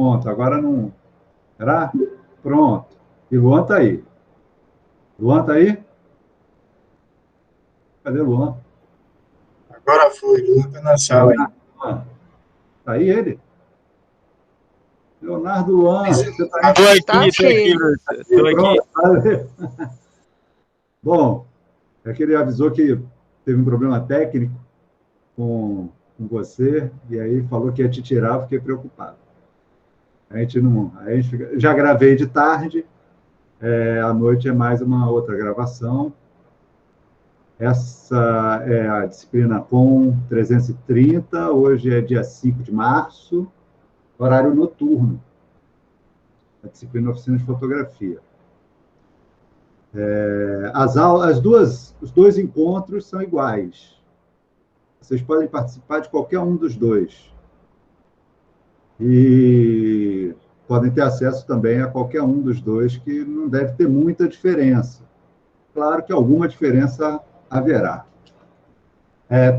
Pronto, agora não. Será? Pronto. E Luan está aí. Luan está aí? Cadê Luan? Agora foi, Luan está na sala aí. Está aí ele? Leonardo Luan, você está aí? Estou aqui, Estou aqui. Pronto. Bom, é que ele avisou que teve um problema técnico com você, e aí falou que ia te tirar, eu fiquei preocupado. A gente não. Já gravei de tarde, à noite é mais uma outra gravação. Essa é a disciplina POM 330, hoje é dia 5 de março, horário noturno, a disciplina Oficina de Fotografia. Os dois encontros são iguais. Vocês podem participar de qualquer um dos dois. E podem ter acesso também a qualquer um dos dois, que não deve ter muita diferença. Claro que alguma diferença haverá.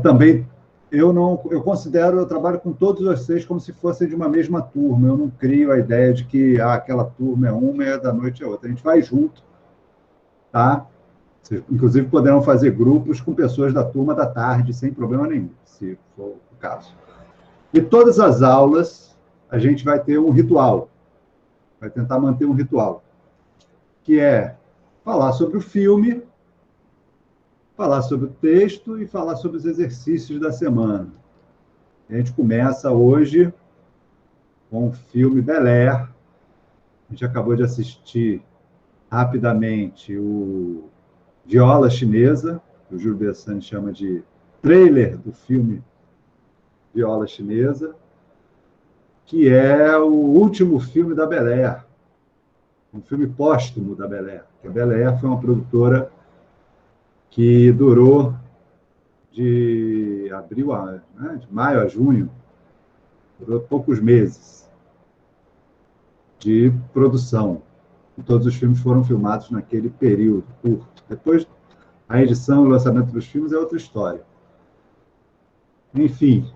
Também, eu considero, eu trabalho com todos vocês como se fossem de uma mesma turma. Eu não crio a ideia de que aquela turma é uma e a da noite é outra. A gente vai junto, tá? Vocês, inclusive, poderão fazer grupos com pessoas da turma da tarde, sem problema nenhum, se for o caso. E todas as aulas, a gente vai ter um ritual. Vai tentar manter um ritual, que é falar sobre o filme, falar sobre o texto e falar sobre os exercícios da semana. A gente começa hoje com o filme Bel Air. A gente acabou de assistir rapidamente o Viola Chinesa, que o Júlio Bessani chama de trailer do filme Viola Chinesa, que é o último filme da Bel Air, um filme póstumo da Bel Air. A Bel Air foi uma produtora que durou de maio a junho, durou poucos meses de produção. E todos os filmes foram filmados naquele período curto. Depois, a edição e o lançamento dos filmes é outra história. Enfim,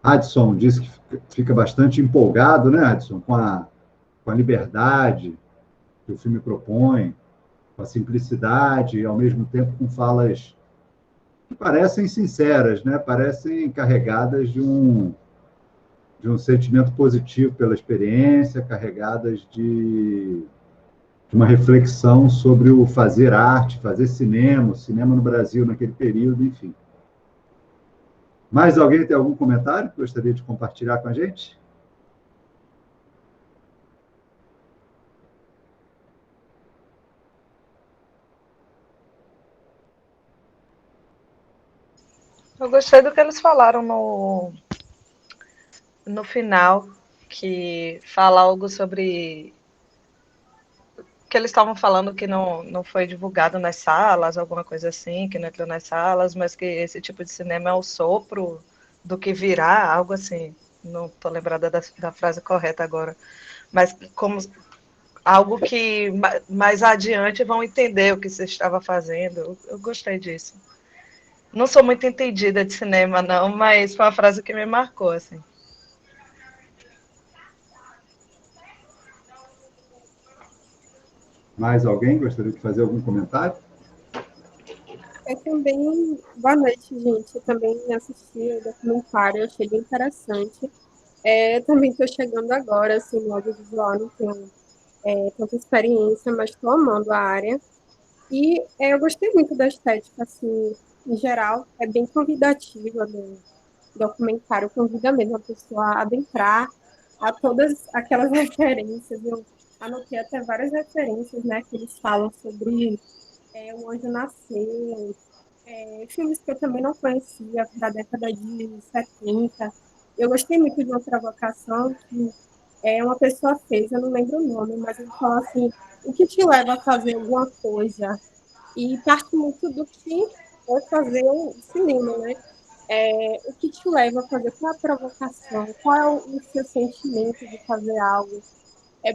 Adson disse que fica bastante empolgado, né, Adson, com a liberdade que o filme propõe, com a simplicidade e, ao mesmo tempo, com falas que parecem sinceras, né? Parecem carregadas de um sentimento positivo pela experiência, carregadas de uma reflexão sobre o fazer arte, fazer cinema, o cinema no Brasil naquele período, enfim. Mais alguém tem algum comentário que gostaria de compartilhar com a gente? Eu gostei do que eles falaram no final, que fala algo sobre que eles estavam falando que não foi divulgado nas salas, alguma coisa assim, que não entrou nas salas, mas que esse tipo de cinema é o sopro do que virá, algo assim. Não estou lembrada da frase correta agora. Mas como algo que mais adiante vão entender o que você estava fazendo. Eu gostei disso. Não sou muito entendida de cinema, não, mas foi uma frase que me marcou, assim. Mais alguém gostaria de fazer algum comentário? Também, boa noite, gente. Eu também assisti o documentário, achei bem interessante. Também estou chegando agora, assim, no audiovisual, não tenho tanta experiência, mas estou amando a área. E eu gostei muito da estética, assim, em geral, é bem convidativa no documentário, convida mesmo a pessoa a adentrar a todas aquelas referências. Eu anotei até várias referências, né, que eles falam sobre O Anjo Nasceu, filmes que eu também não conhecia, da década de 70. Eu gostei muito de uma provocação que uma pessoa fez, eu não lembro o nome, mas ele falou assim, o que te leva a fazer alguma coisa? E parte muito do que é fazer o cinema, né? O que te leva a fazer? Qual é a provocação? Qual é o seu sentimento de fazer algo?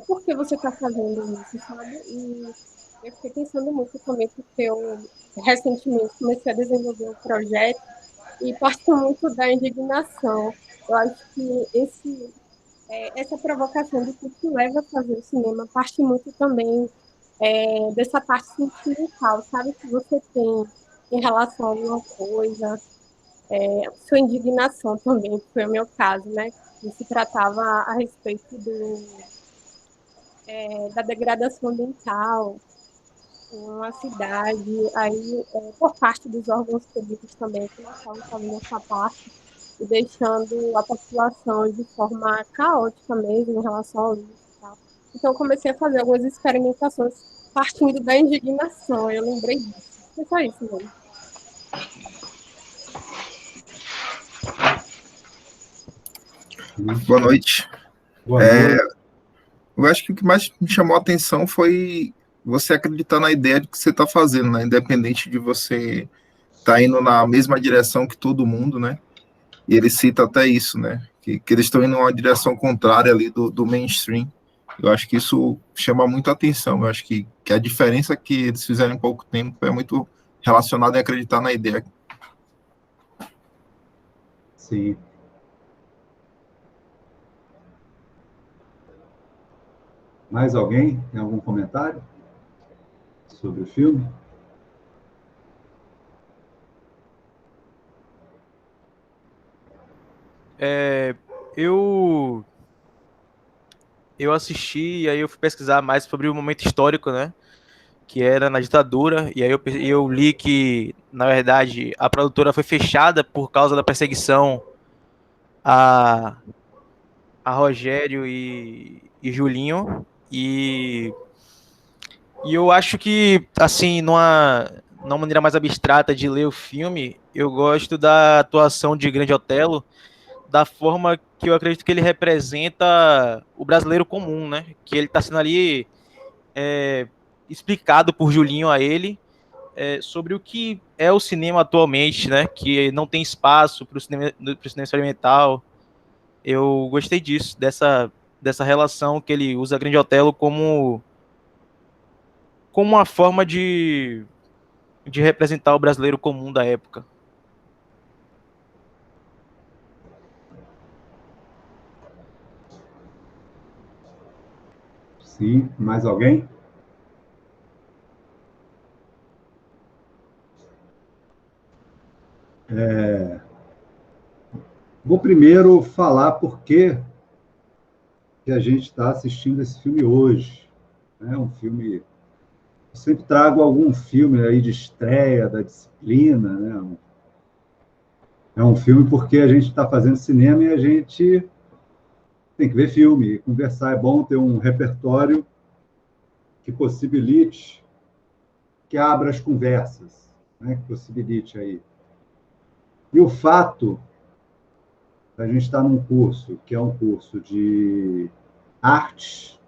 Por que você está fazendo isso, sabe? E eu fiquei pensando muito também, porque eu recentemente comecei a desenvolver um projeto e parto muito da indignação. Eu acho que essa provocação do que te leva a fazer o cinema parte muito também dessa parte sentimental, sabe? Que você tem em relação a alguma coisa, sua indignação também, que foi o meu caso, né? Que se tratava a respeito da degradação ambiental em uma cidade, aí por parte dos órgãos públicos também, que não estavam fazendo essa parte, e deixando a população de forma caótica mesmo em relação ao lixo e tal. Então, eu comecei a fazer algumas experimentações partindo da indignação, eu lembrei disso. Foi só isso mesmo. Boa noite. Boa noite. Eu acho que o que mais me chamou a atenção foi você acreditar na ideia de que você está fazendo, né? Independente de você estar indo na mesma direção que todo mundo, né? E ele cita até isso, né? Que eles estão indo em uma direção contrária ali do mainstream. Eu acho que isso chama muito a atenção. Eu acho que a diferença que eles fizeram em pouco tempo é muito relacionada a acreditar na ideia. Sim. Mais alguém? Tem algum comentário sobre o filme? Eu assisti e aí eu fui pesquisar mais sobre o momento histórico, né? Que era na ditadura, e aí eu li que, na verdade, a produtora foi fechada por causa da perseguição a, a Rogério e Julinho, e eu acho que, assim, numa maneira mais abstrata de ler o filme, eu gosto da atuação de Grande Otelo, da forma que eu acredito que ele representa o brasileiro comum, né? Que ele está sendo ali explicado por Julinho a ele, sobre o que é o cinema atualmente, né? Que não tem espaço para o cinema experimental. Eu gostei disso, dessa relação que ele usa Grande Otelo como uma forma de representar o brasileiro comum da época. Sim. Mais alguém? Vou primeiro falar por que a gente está assistindo esse filme hoje. É um filme... Eu sempre trago algum filme aí de estreia da disciplina, né? É um filme porque a gente está fazendo cinema e a gente tem que ver filme. E conversar é bom ter um repertório que possibilite, que abra as conversas, né? Que possibilite aí. E o fato a gente estar num curso que é um curso de arte,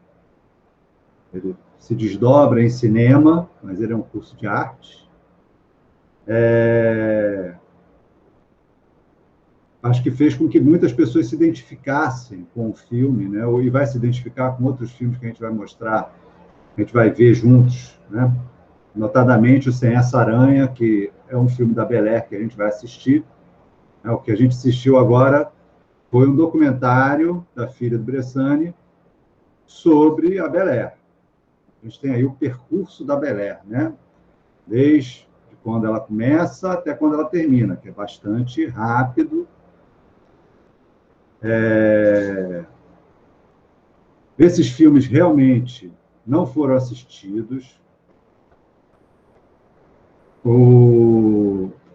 ele se desdobra em cinema, mas ele é um curso de arte. Acho que fez com que muitas pessoas se identificassem com o filme, né? E vai se identificar com outros filmes que a gente vai mostrar, a gente vai ver juntos, né? Notadamente o Sem Essa Aranha, que é um filme da Bel Air que a gente vai assistir. O que a gente assistiu agora foi um documentário da filha do Bressani sobre a Bel Air. A gente tem aí o percurso da Bel Air, né? Desde quando ela começa até quando ela termina, que é bastante rápido. Esses filmes realmente não foram assistidos.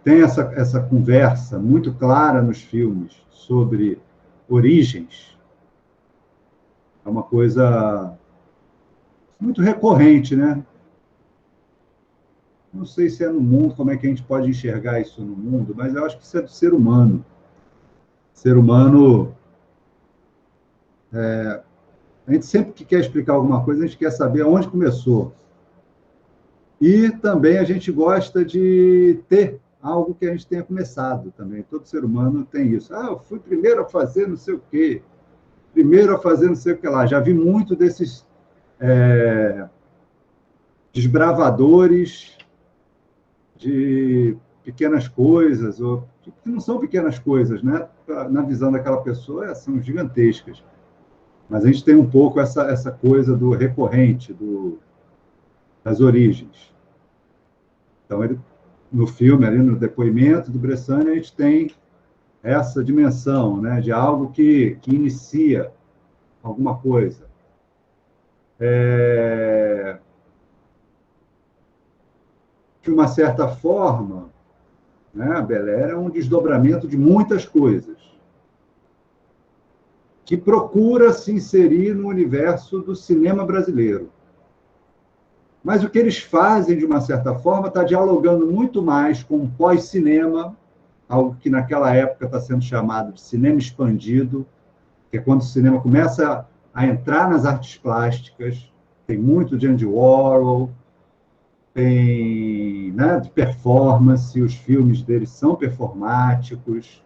Tem essa conversa muito clara nos filmes sobre origens. É uma coisa muito recorrente, né? Não sei se é no mundo, como é que a gente pode enxergar isso no mundo, mas eu acho que isso é do ser humano. O ser humano... a gente sempre que quer explicar alguma coisa, a gente quer saber onde começou. E também a gente gosta de ter algo que a gente tenha começado também. Todo ser humano tem isso. Eu fui primeiro a fazer não sei o quê, primeiro a fazer não sei o que lá. Já vi muito desses desbravadores de pequenas coisas, ou que não são pequenas coisas, né? Na visão daquela pessoa, são gigantescas. Mas a gente tem um pouco essa coisa do recorrente, das origens. Então, no filme, ali no depoimento do Bressani, a gente tem essa dimensão, né, de algo que inicia alguma coisa. De uma certa forma, né, a Bel Air é um desdobramento de muitas coisas, que procura se inserir no universo do cinema brasileiro. Mas o que eles fazem, de uma certa forma, está dialogando muito mais com o pós-cinema, algo que naquela época está sendo chamado de cinema expandido, que é quando o cinema começa a entrar nas artes plásticas. Tem muito de Andy Warhol, tem, né, de performance, os filmes deles são performáticos.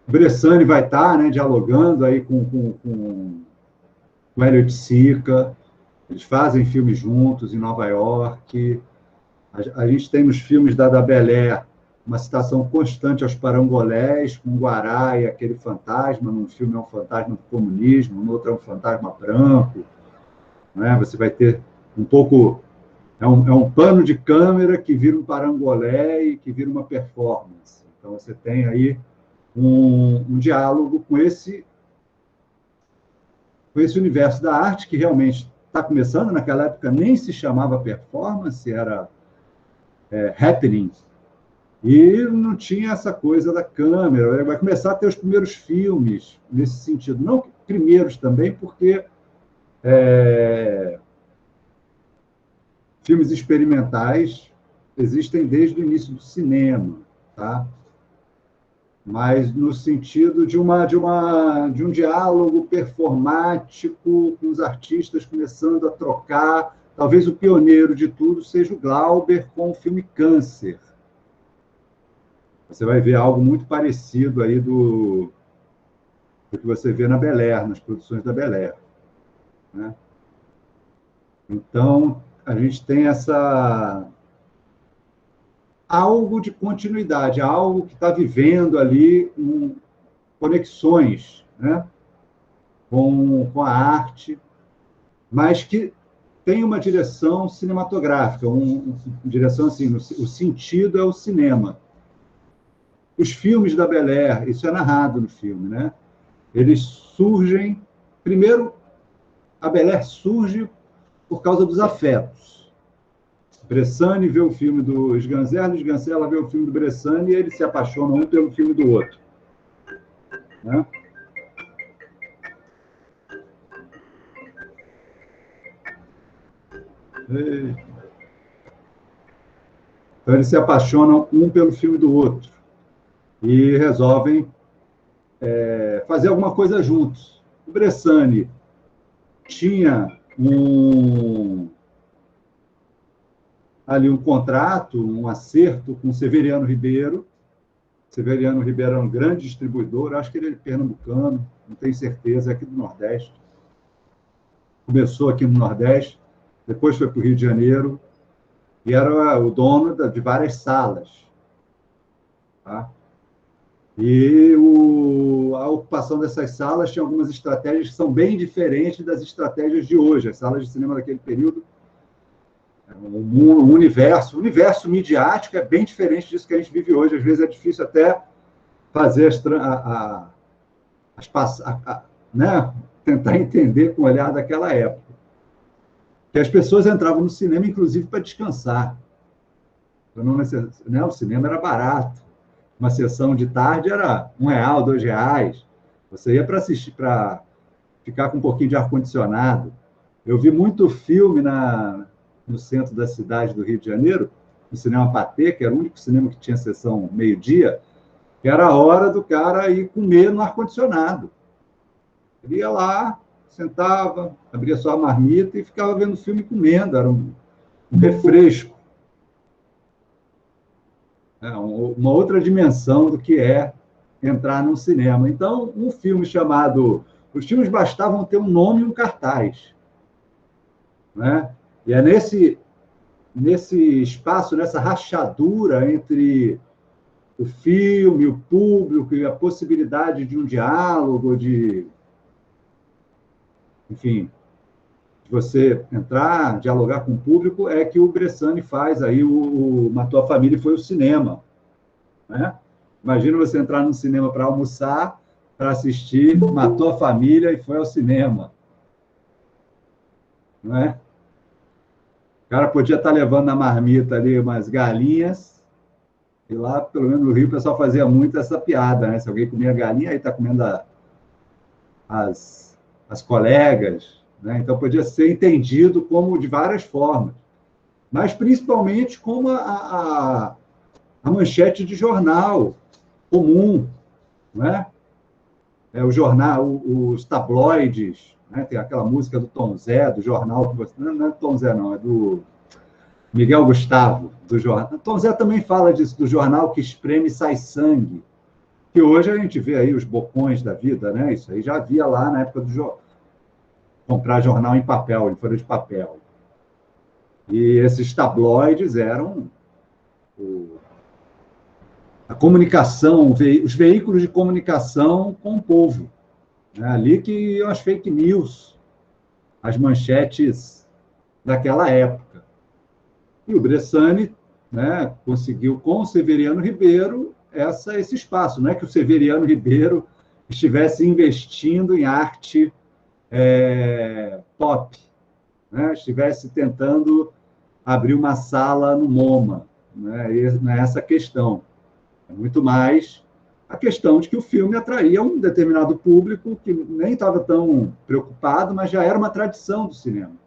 O Bressani vai estar, né, dialogando aí com o Elliot Sica. Eles fazem filmes juntos em Nova York. A gente tem nos filmes da Bel Air uma citação constante aos parangolés, com o Guará e aquele fantasma. Num filme é um fantasma do comunismo, no outro é um fantasma branco. Né? Você vai ter um pouco... É um pano de câmera que vira um parangolé e que vira uma performance. Então, você tem aí um diálogo com esse universo da arte, que realmente está começando. Naquela época nem se chamava performance, era happening. E não tinha essa coisa da câmera. Vai começar a ter os primeiros filmes nesse sentido. Não primeiros também, porque filmes experimentais existem desde o início do cinema, tá? Mas no sentido de um diálogo performático, com os artistas começando a trocar. Talvez o pioneiro de tudo seja o Glauber com o filme Câncer. Você vai ver algo muito parecido aí do que você vê na Bel Air, nas produções da Bel Air, né? Então, a gente tem algo de continuidade, algo que está vivendo ali conexões, né, com a arte, mas que tem uma direção cinematográfica, direção assim, o sentido é o cinema. Os filmes da Bel Air, isso é narrado no filme, né? Eles surgem... Primeiro, a Bel Air surge por causa dos afetos. Bressani vê o filme do Sganzerla, Sganzerla vê o filme do Bressani e eles se apaixonam um pelo filme do outro. Né? Então, eles se apaixonam um pelo filme do outro e resolvem fazer alguma coisa juntos. O Bressani tinha ali um contrato, um acerto com o Severiano Ribeiro. Severiano Ribeiro é um grande distribuidor, acho que ele é pernambucano, não tenho certeza, é aqui do Nordeste. Começou aqui no Nordeste, depois foi para o Rio de Janeiro, e era o dono de várias salas. Tá? E a ocupação dessas salas tinha algumas estratégias que são bem diferentes das estratégias de hoje. As salas de cinema daquele período, o universo midiático é bem diferente disso que a gente vive hoje. Às vezes é difícil até fazer né, tentar entender com o olhar daquela época. Que as pessoas entravam no cinema, inclusive, para descansar. O cinema era barato. Uma sessão de tarde era R$1, R$2. Você ia para assistir, para ficar com um pouquinho de ar-condicionado. Eu vi muito filme no centro da cidade do Rio de Janeiro, no Cinema Patê, que era o único cinema que tinha sessão meio-dia, que era a hora do cara ir comer no ar-condicionado. Ele ia lá, sentava, abria sua marmita e ficava vendo o filme comendo. Era um refresco. Uma outra dimensão do que é entrar num cinema. Então, um filme chamado... Os filmes bastavam ter um nome e um cartaz. Né? E é nesse espaço, nessa rachadura entre o filme, o público e a possibilidade de um diálogo, enfim, de você entrar, dialogar com o público, é que o Bressani faz aí o Matou a Família e foi ao cinema, né? Imagina você entrar no cinema para almoçar, para assistir Matou a Família e foi ao cinema, não é? O cara podia estar levando na marmita ali umas galinhas, e lá, pelo menos no Rio, o pessoal fazia muito essa piada, né? Se alguém comia galinha, aí está comendo as colegas, né? Então podia ser entendido como de várias formas, mas principalmente como a manchete de jornal comum, não é? O jornal, os tabloides, né? Tem aquela música do Tom Zé, do jornal, que você... não é do Tom Zé, não, é do Miguel Gustavo, do jornal. Tom Zé também fala disso, do jornal que espreme e sai sangue, que hoje a gente vê aí os bocões da vida, né? Isso aí já havia lá na época do comprar jornal em papel, em folha de papel. E esses tabloides eram a comunicação, os veículos de comunicação com o povo, né? Ali que iam as fake news, as manchetes daquela época. E o Bressani, né, conseguiu, com o Severiano Ribeiro, esse espaço. Não é que o Severiano Ribeiro estivesse investindo em arte pop, né? Estivesse tentando abrir uma sala no MoMA. Né? E não é essa a questão. É muito mais a questão de que o filme atraía um determinado público que nem estava tão preocupado, mas já era uma tradição do cinema.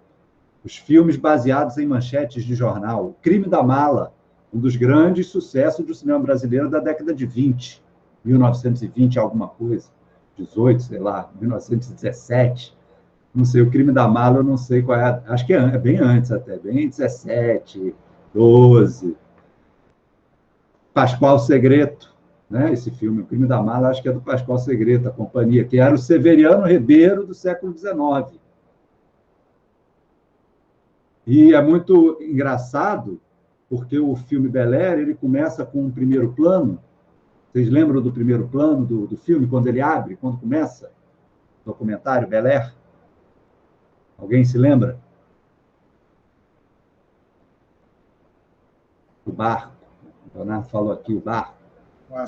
Os filmes baseados em manchetes de jornal. O Crime da Mala, um dos grandes sucessos do cinema brasileiro da década de 20, 1920, alguma coisa, 18, sei lá, 1917. Não sei, o Crime da Mala, eu não sei qual é. Acho que é bem antes até, bem 17, 12. Pascoal Segreto, né? Esse filme, O Crime da Mala, acho que é do Pascoal Segreto, a companhia, que era o Severiano Ribeiro do século XIX. E é muito engraçado, porque o filme Bel Air, ele começa com um primeiro plano. Vocês lembram do primeiro plano do filme, quando ele abre, quando começa o documentário Bel Air? Alguém se lembra? O barco. O Leonardo falou aqui, o barco. A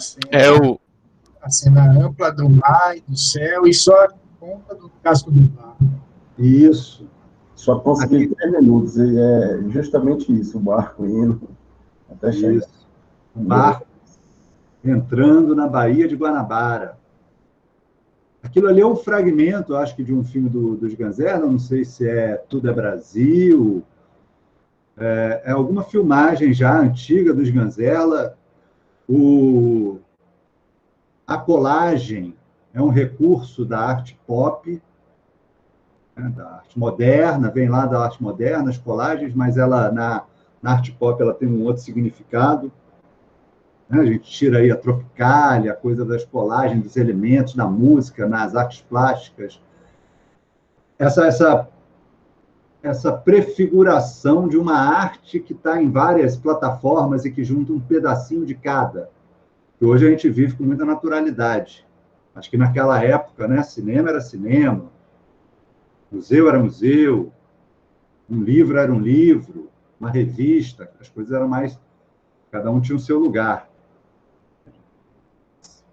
cena ampla do mar e do céu, e só a ponta do casco do barco. Isso. Só consegui 3 minutos, e é justamente isso, o barco indo até chegar. Isso. Um barco entrando na Baía de Guanabara. Aquilo ali é um fragmento, acho que, de um filme dos Ganzella, não sei se é Tudo é Brasil, é alguma filmagem já antiga dos Ganzella. A colagem é um recurso da arte pop, né, da arte moderna, vem lá da arte moderna, as colagens, mas ela na arte pop ela tem um outro significado. Né? A gente tira aí a Tropicália, a coisa das colagens, dos elementos na música, nas artes plásticas. Essa prefiguração de uma arte que está em várias plataformas e que junta um pedacinho de cada, que hoje a gente vive com muita naturalidade. Acho que naquela época, né, cinema era cinema, museu era museu, um livro era um livro, uma revista, as coisas eram mais... Cada um tinha o seu lugar.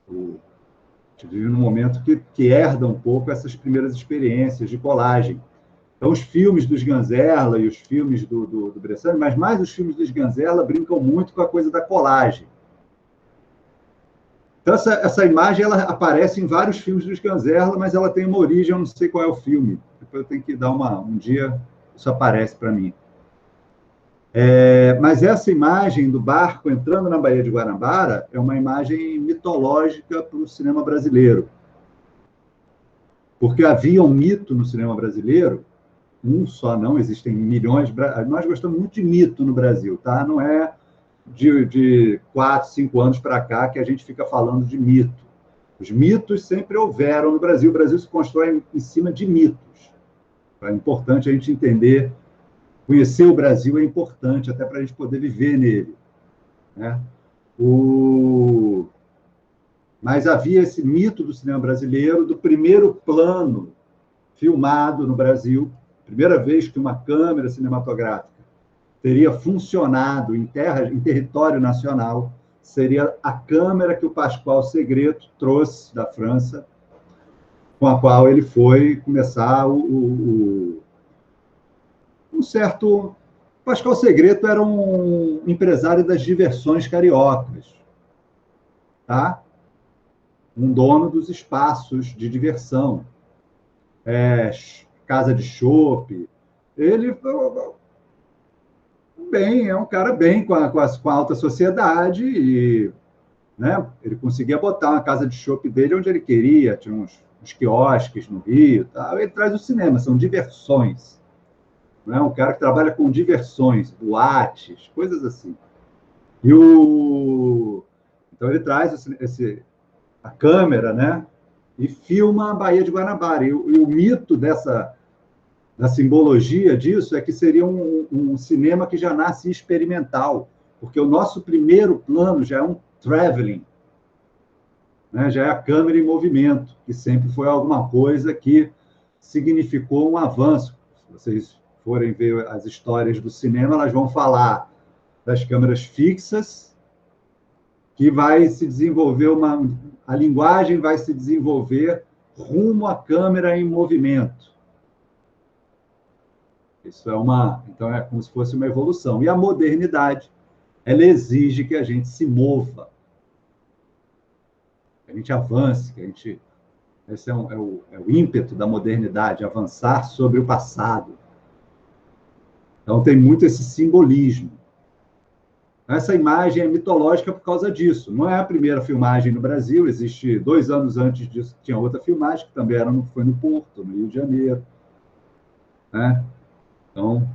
A gente vive num momento que herda um pouco essas primeiras experiências de colagem. Então, os filmes dos Ganzella e os filmes do Bressani, mas mais os filmes dos Ganzella, brincam muito com a coisa da colagem. Então, essa imagem ela aparece em vários filmes dos Ganzella, mas ela tem uma origem, eu não sei qual é o filme. Depois eu tenho que dar um dia, isso aparece para mim. Mas essa imagem do barco entrando na Baía de Guanabara é uma imagem mitológica para o cinema brasileiro. Porque havia um mito no cinema brasileiro, um só não, existem milhões... Nós gostamos muito de mito no Brasil, tá? Não é de 4, 5 anos para cá que a gente fica falando de mito. Os mitos sempre houveram no Brasil. O Brasil se constrói em cima de mitos. É importante a gente entender conhecer o Brasil é importante, até para a gente poder viver nele, né? Mas havia esse mito do cinema brasileiro, do primeiro plano filmado no Brasil, primeira vez que uma câmera cinematográfica teria funcionado em território nacional, seria a câmera que o Pascoal Segreto trouxe da França, com a qual ele foi começar um certo... Pascoal Segreto era um empresário das diversões cariocas, tá? Um dono dos espaços de diversão, casa de chopp. Ele é um cara bem com a alta sociedade e, né, ele conseguia botar uma casa de chopp dele onde ele queria, tinha uns quiosques no Rio, tá? Ele traz o cinema, são diversões. Não é um cara que trabalha com diversões, boates, coisas assim. Então ele traz a câmera, né, e filma a Baía de Guanabara. E o mito da simbologia disso é que seria um cinema que já nasce experimental, porque o nosso primeiro plano já é um traveling, né, já é a câmera em movimento, que sempre foi alguma coisa que significou um avanço. Se vocês forem ver as histórias do cinema, elas vão falar das câmeras fixas, que vai se desenvolver a linguagem vai se desenvolver rumo à câmera em movimento. Isso então é como se fosse uma evolução. E a modernidade, ela exige que a gente se mova, que a gente avance, esse é o ímpeto da modernidade, avançar sobre o passado. Então tem muito esse simbolismo. Essa imagem é mitológica por causa disso. Não é a primeira filmagem no Brasil, existe 2 anos antes disso, tinha outra filmagem, que também foi no Porto, no Rio de Janeiro. Né? Então,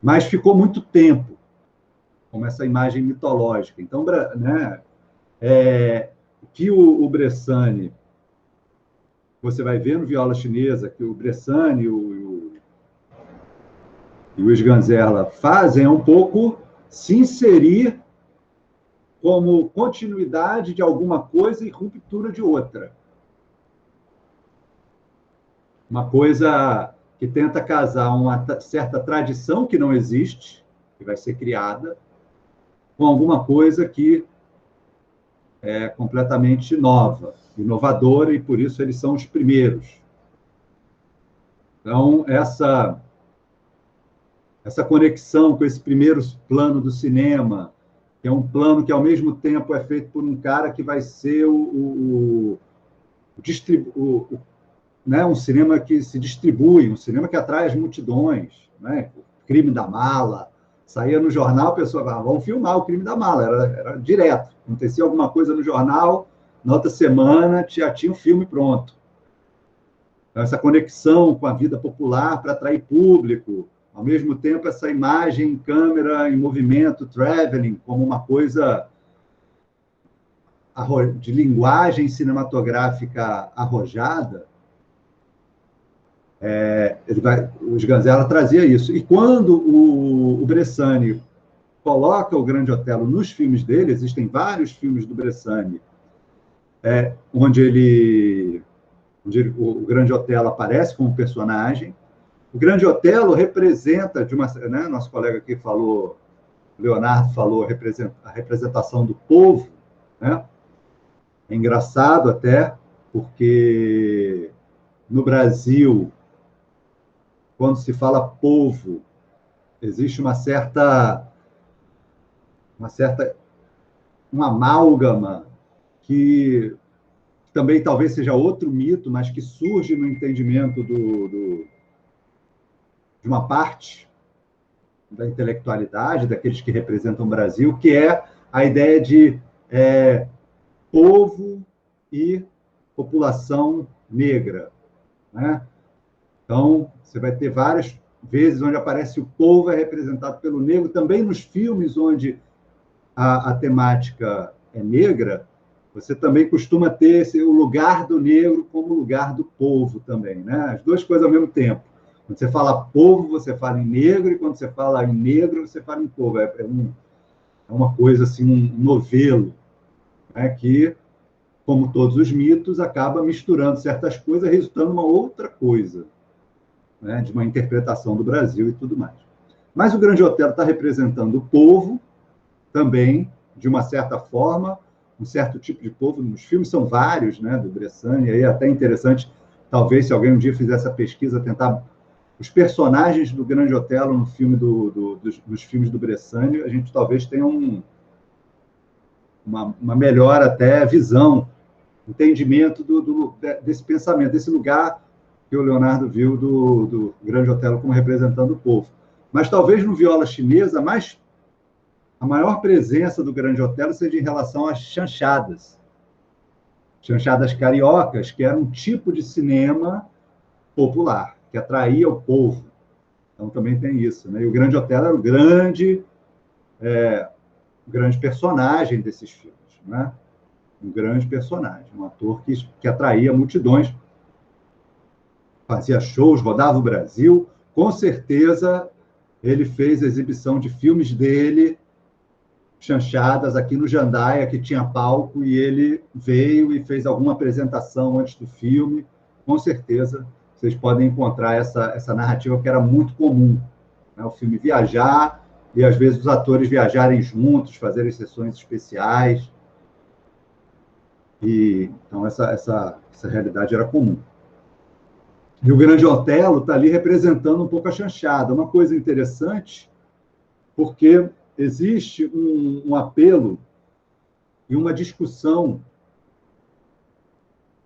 mas ficou muito tempo como essa imagem mitológica. Então, né, que o Bressani, você vai ver no Viola Chinesa, que o Bressani e o Sganzerla fazem é um pouco se inserir como continuidade de alguma coisa e ruptura de outra. Uma coisa que tenta casar uma certa tradição que não existe, que vai ser criada, com alguma coisa que é completamente nova, inovadora, e por isso eles são os primeiros. Então, essa conexão com esse primeiro plano do cinema, que é um plano que, ao mesmo tempo, é feito por um cara que vai ser né, um cinema que se distribui, um cinema que atrai as multidões, né? O Crime da Mala, saía no jornal, a pessoa falava, vamos filmar o Crime da Mala, era direto, acontecia alguma coisa no jornal, na outra semana já tinha um filme pronto. Então, essa conexão com a vida popular para atrair público, ao mesmo tempo, essa imagem, câmera em movimento, traveling, como uma coisa de linguagem cinematográfica arrojada, o Sganzerla trazia isso. E quando o Bressani coloca o Grande Otelo nos filmes dele, existem vários filmes do Bressani, onde o Grande Otelo aparece como personagem. O Grande Otelo representa, né, nosso colega aqui falou, Leonardo falou, a representação do povo, né? É engraçado até, porque no Brasil, quando se fala povo, existe uma amálgama que também talvez seja outro mito, mas que surge no entendimento de uma parte da intelectualidade, daqueles que representam o Brasil, que é a ideia de povo e população negra, né? Então, você vai ter várias vezes onde aparece o povo é representado pelo negro, também nos filmes onde a temática é negra, você também costuma ter o lugar do negro como lugar do povo também, né? As duas coisas ao mesmo tempo. Quando você fala povo, você fala em negro, e quando você fala em negro, você fala em povo. É uma coisa assim, um novelo, né, que, como todos os mitos, acaba misturando certas coisas, resultando uma outra coisa, né, de uma interpretação do Brasil e tudo mais. Mas o Grande Otelo está representando o povo também, de uma certa forma, um certo tipo de povo. Nos filmes são vários, né, do Bressani, e aí é até interessante, talvez, se alguém um dia fizer essa pesquisa, tentar os personagens do Grande Otelo no filme dos filmes do Bressani, a gente talvez tenha uma melhor até visão, entendimento desse pensamento, desse lugar que o Leonardo viu do Grande Otelo como representando o povo. Mas talvez no Viola Chinesa, a maior presença do Grande Otelo seja em relação às chanchadas. Chanchadas cariocas, que era um tipo de cinema popular, que atraía o povo. Então também tem isso, né? E o Grande Otelo era o grande personagem desses filmes, né? Um grande personagem, um ator que atraía multidões, fazia shows, rodava o Brasil. Com certeza ele fez a exibição de filmes dele, chanchadas, aqui no Jandaia, que tinha palco, e ele veio e fez alguma apresentação antes do filme. Com certeza vocês podem encontrar essa narrativa, que era muito comum, né? O filme viajar, e às vezes os atores viajarem juntos, fazerem sessões especiais. E então essa realidade era comum. E o Grande Otelo está ali representando um pouco a chanchada. Uma coisa interessante, porque existe um apelo e uma discussão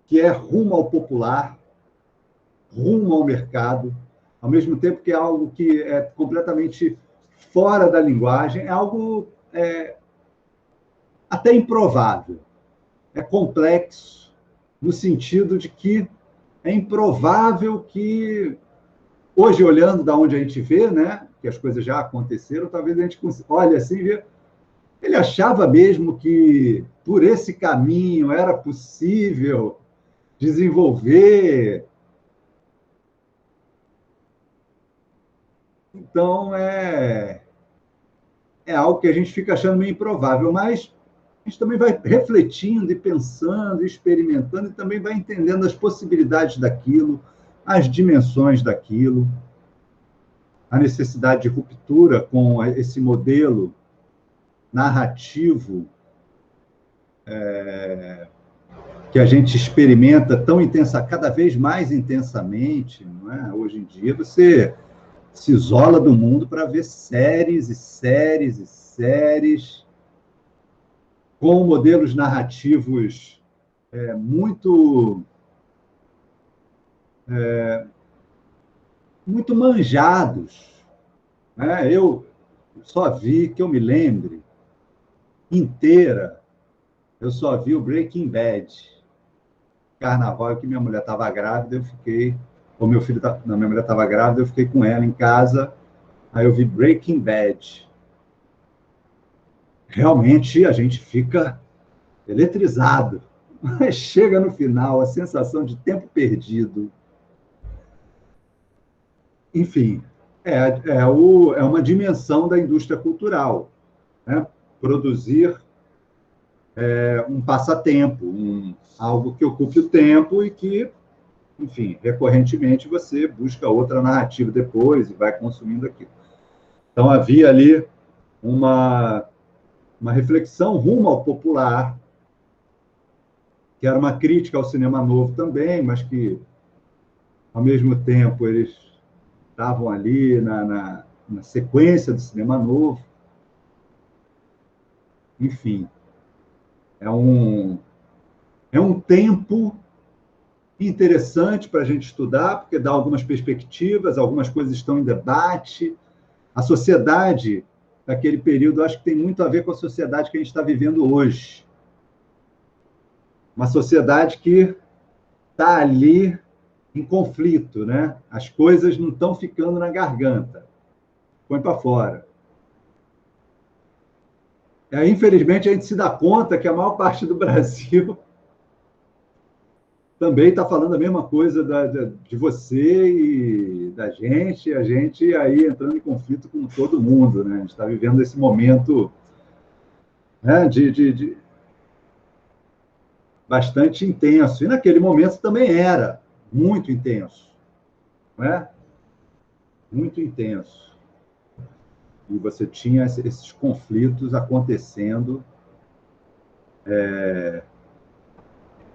que é rumo ao popular, rumo ao mercado, ao mesmo tempo que é algo que é completamente fora da linguagem, é algo até improvável. É complexo, no sentido de que é improvável que, hoje, olhando da onde a gente vê, né, que as coisas já aconteceram, talvez a gente olhe assim e vê, ele achava mesmo que por esse caminho era possível desenvolver. Então, é algo que a gente fica achando meio improvável, mas a gente também vai refletindo e pensando, e experimentando, e também vai entendendo as possibilidades daquilo, as dimensões daquilo, a necessidade de ruptura com esse modelo narrativo que a gente experimenta tão intensa, cada vez mais intensamente, não é? Hoje em dia você se isola do mundo para ver séries e séries e séries com modelos narrativos muito manjados, né? Eu só vi, que eu me lembre, inteira, eu só vi o Breaking Bad. Carnaval, que minha mulher estava grávida, eu fiquei... Ou minha mulher estava grávida, eu fiquei com ela em casa, aí eu vi Breaking Bad. Realmente a gente fica eletrizado. Mas chega no final, a sensação de tempo perdido. Enfim, é uma dimensão da indústria cultural, né? Produzir um passatempo, algo que ocupe o tempo e que, enfim, recorrentemente você busca outra narrativa depois e vai consumindo aquilo. Então havia ali uma reflexão rumo ao popular, que era uma crítica ao cinema novo também, mas que, ao mesmo tempo, eles estavam ali na sequência do cinema novo. Enfim, é um tempo interessante para a gente estudar, porque dá algumas perspectivas, algumas coisas estão em debate. A sociedade daquele período, acho que tem muito a ver com a sociedade que a gente está vivendo hoje. Uma sociedade que está ali em conflito, né? As coisas não estão ficando na garganta, põe para fora. Infelizmente, a gente se dá conta que a maior parte do Brasil também está falando a mesma coisa de você e da gente, a gente aí entrando em conflito com todo mundo, né? A gente está vivendo esse momento, né, de bastante intenso. E naquele momento também era muito intenso, não é? Muito intenso. E você tinha esses conflitos acontecendo.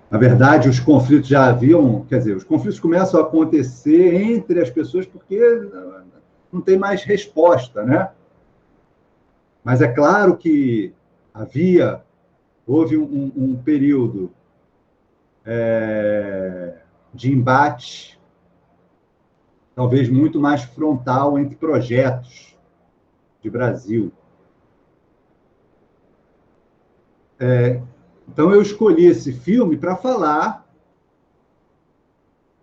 Na verdade, os conflitos já haviam, quer dizer, os conflitos começam a acontecer entre as pessoas porque não tem mais resposta, né? Mas é claro que houve um período de embate, talvez muito mais frontal entre projetos de Brasil. Então, eu escolhi esse filme para falar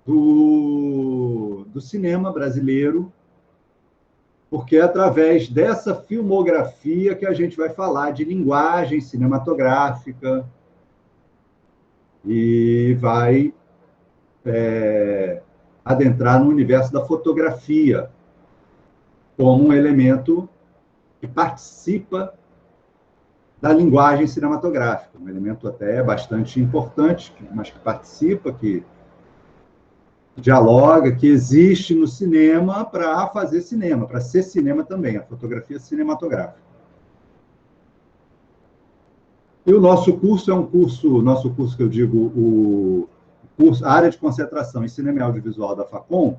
do cinema brasileiro, porque é através dessa filmografia que a gente vai falar de linguagem cinematográfica e vai adentrar no universo da fotografia como um elemento que participa da linguagem cinematográfica, um elemento até bastante importante, mas que participa, que dialoga, que existe no cinema para fazer cinema, para ser cinema também, a fotografia cinematográfica. E o nosso curso é um curso, nosso curso que eu digo, a área de concentração em cinema e audiovisual da Facom,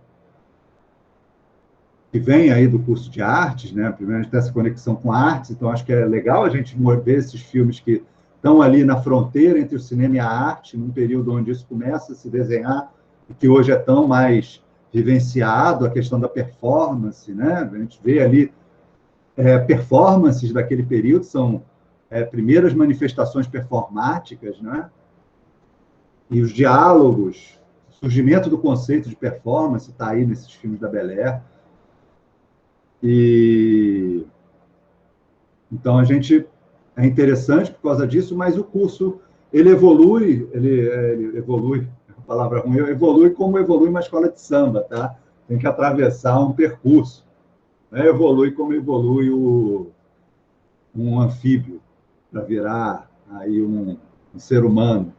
que vem aí do curso de artes, né? Primeiro a gente tem essa conexão com artes, então acho que é legal a gente ver esses filmes que estão ali na fronteira entre o cinema e a arte, num período onde isso começa a se desenhar, e que hoje é tão mais vivenciado, a questão da performance, né? A gente vê ali performances daquele período, são primeiras manifestações performáticas, né? E os diálogos, o surgimento do conceito de performance está aí nesses filmes da Bel Air. E então a gente é interessante por causa disso, mas o curso ele evolui, a palavra ruim, evolui como evolui uma escola de samba, tá? Tem que atravessar um percurso, né? Evolui como evolui um anfíbio para virar aí um ser humano.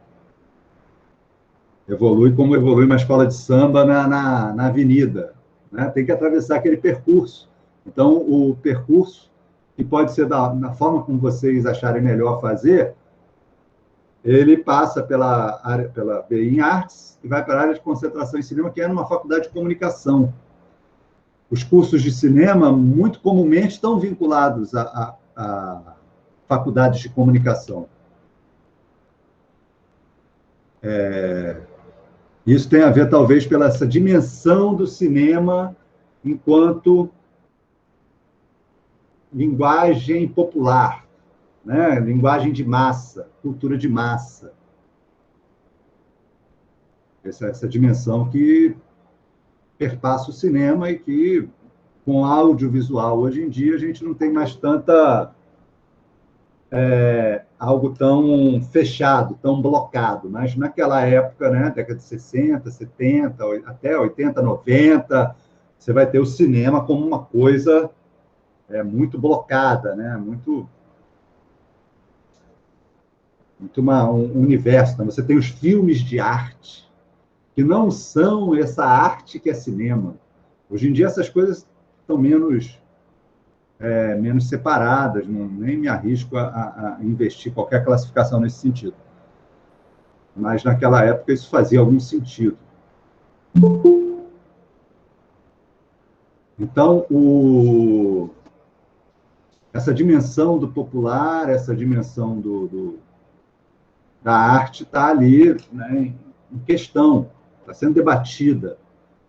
Evolui como evolui uma escola de samba na avenida, né? Tem que atravessar aquele percurso. Então, o percurso, que pode ser na forma como vocês acharem melhor fazer, ele passa pela BI em Artes e vai para a área de concentração em cinema, que é numa faculdade de comunicação. Os cursos de cinema, muito comumente, estão vinculados a faculdades de comunicação. Isso tem a ver, talvez, pela essa dimensão do cinema enquanto linguagem popular, né? Linguagem de massa, cultura de massa. Essa dimensão que perpassa o cinema e que, com audiovisual, hoje em dia, a gente não tem mais algo tão fechado, tão blocado, mas naquela época, né, década de 60, 70, até 80, 90, você vai ter o cinema como uma coisa muito blocada, né? Muito um universo. Né? Você tem os filmes de arte, que não são essa arte que é cinema. Hoje em dia, essas coisas estão menos separadas, nem me arrisco a investir qualquer classificação nesse sentido. Mas, naquela época, isso fazia algum sentido. Então, essa dimensão do popular, essa dimensão da arte está ali, né, em questão, está sendo debatida.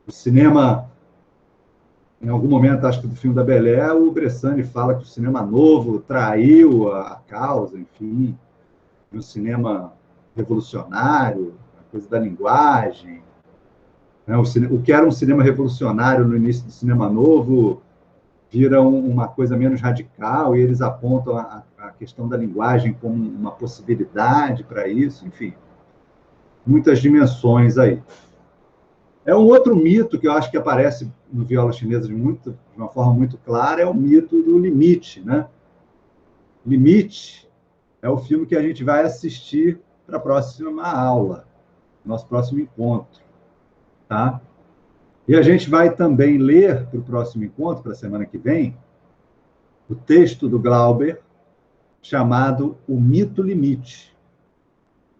O cinema, em algum momento, acho que do filme da Bel Air, o Bressani fala que o cinema novo traiu a causa, enfim, o cinema revolucionário, a coisa da linguagem. Né, o que era um cinema revolucionário no início do cinema novo vira uma coisa menos radical, e eles apontam a questão da linguagem como uma possibilidade para isso, enfim. muitas dimensões aí. É um outro mito que eu acho que aparece no Viola Chinesa de uma forma muito clara, é o mito do limite, né? Limite é o filme que a gente vai assistir para a próxima aula, nosso próximo encontro, tá? E a gente vai também ler para o próximo encontro, para a semana que vem, o texto do Glauber chamado O Mito Limite,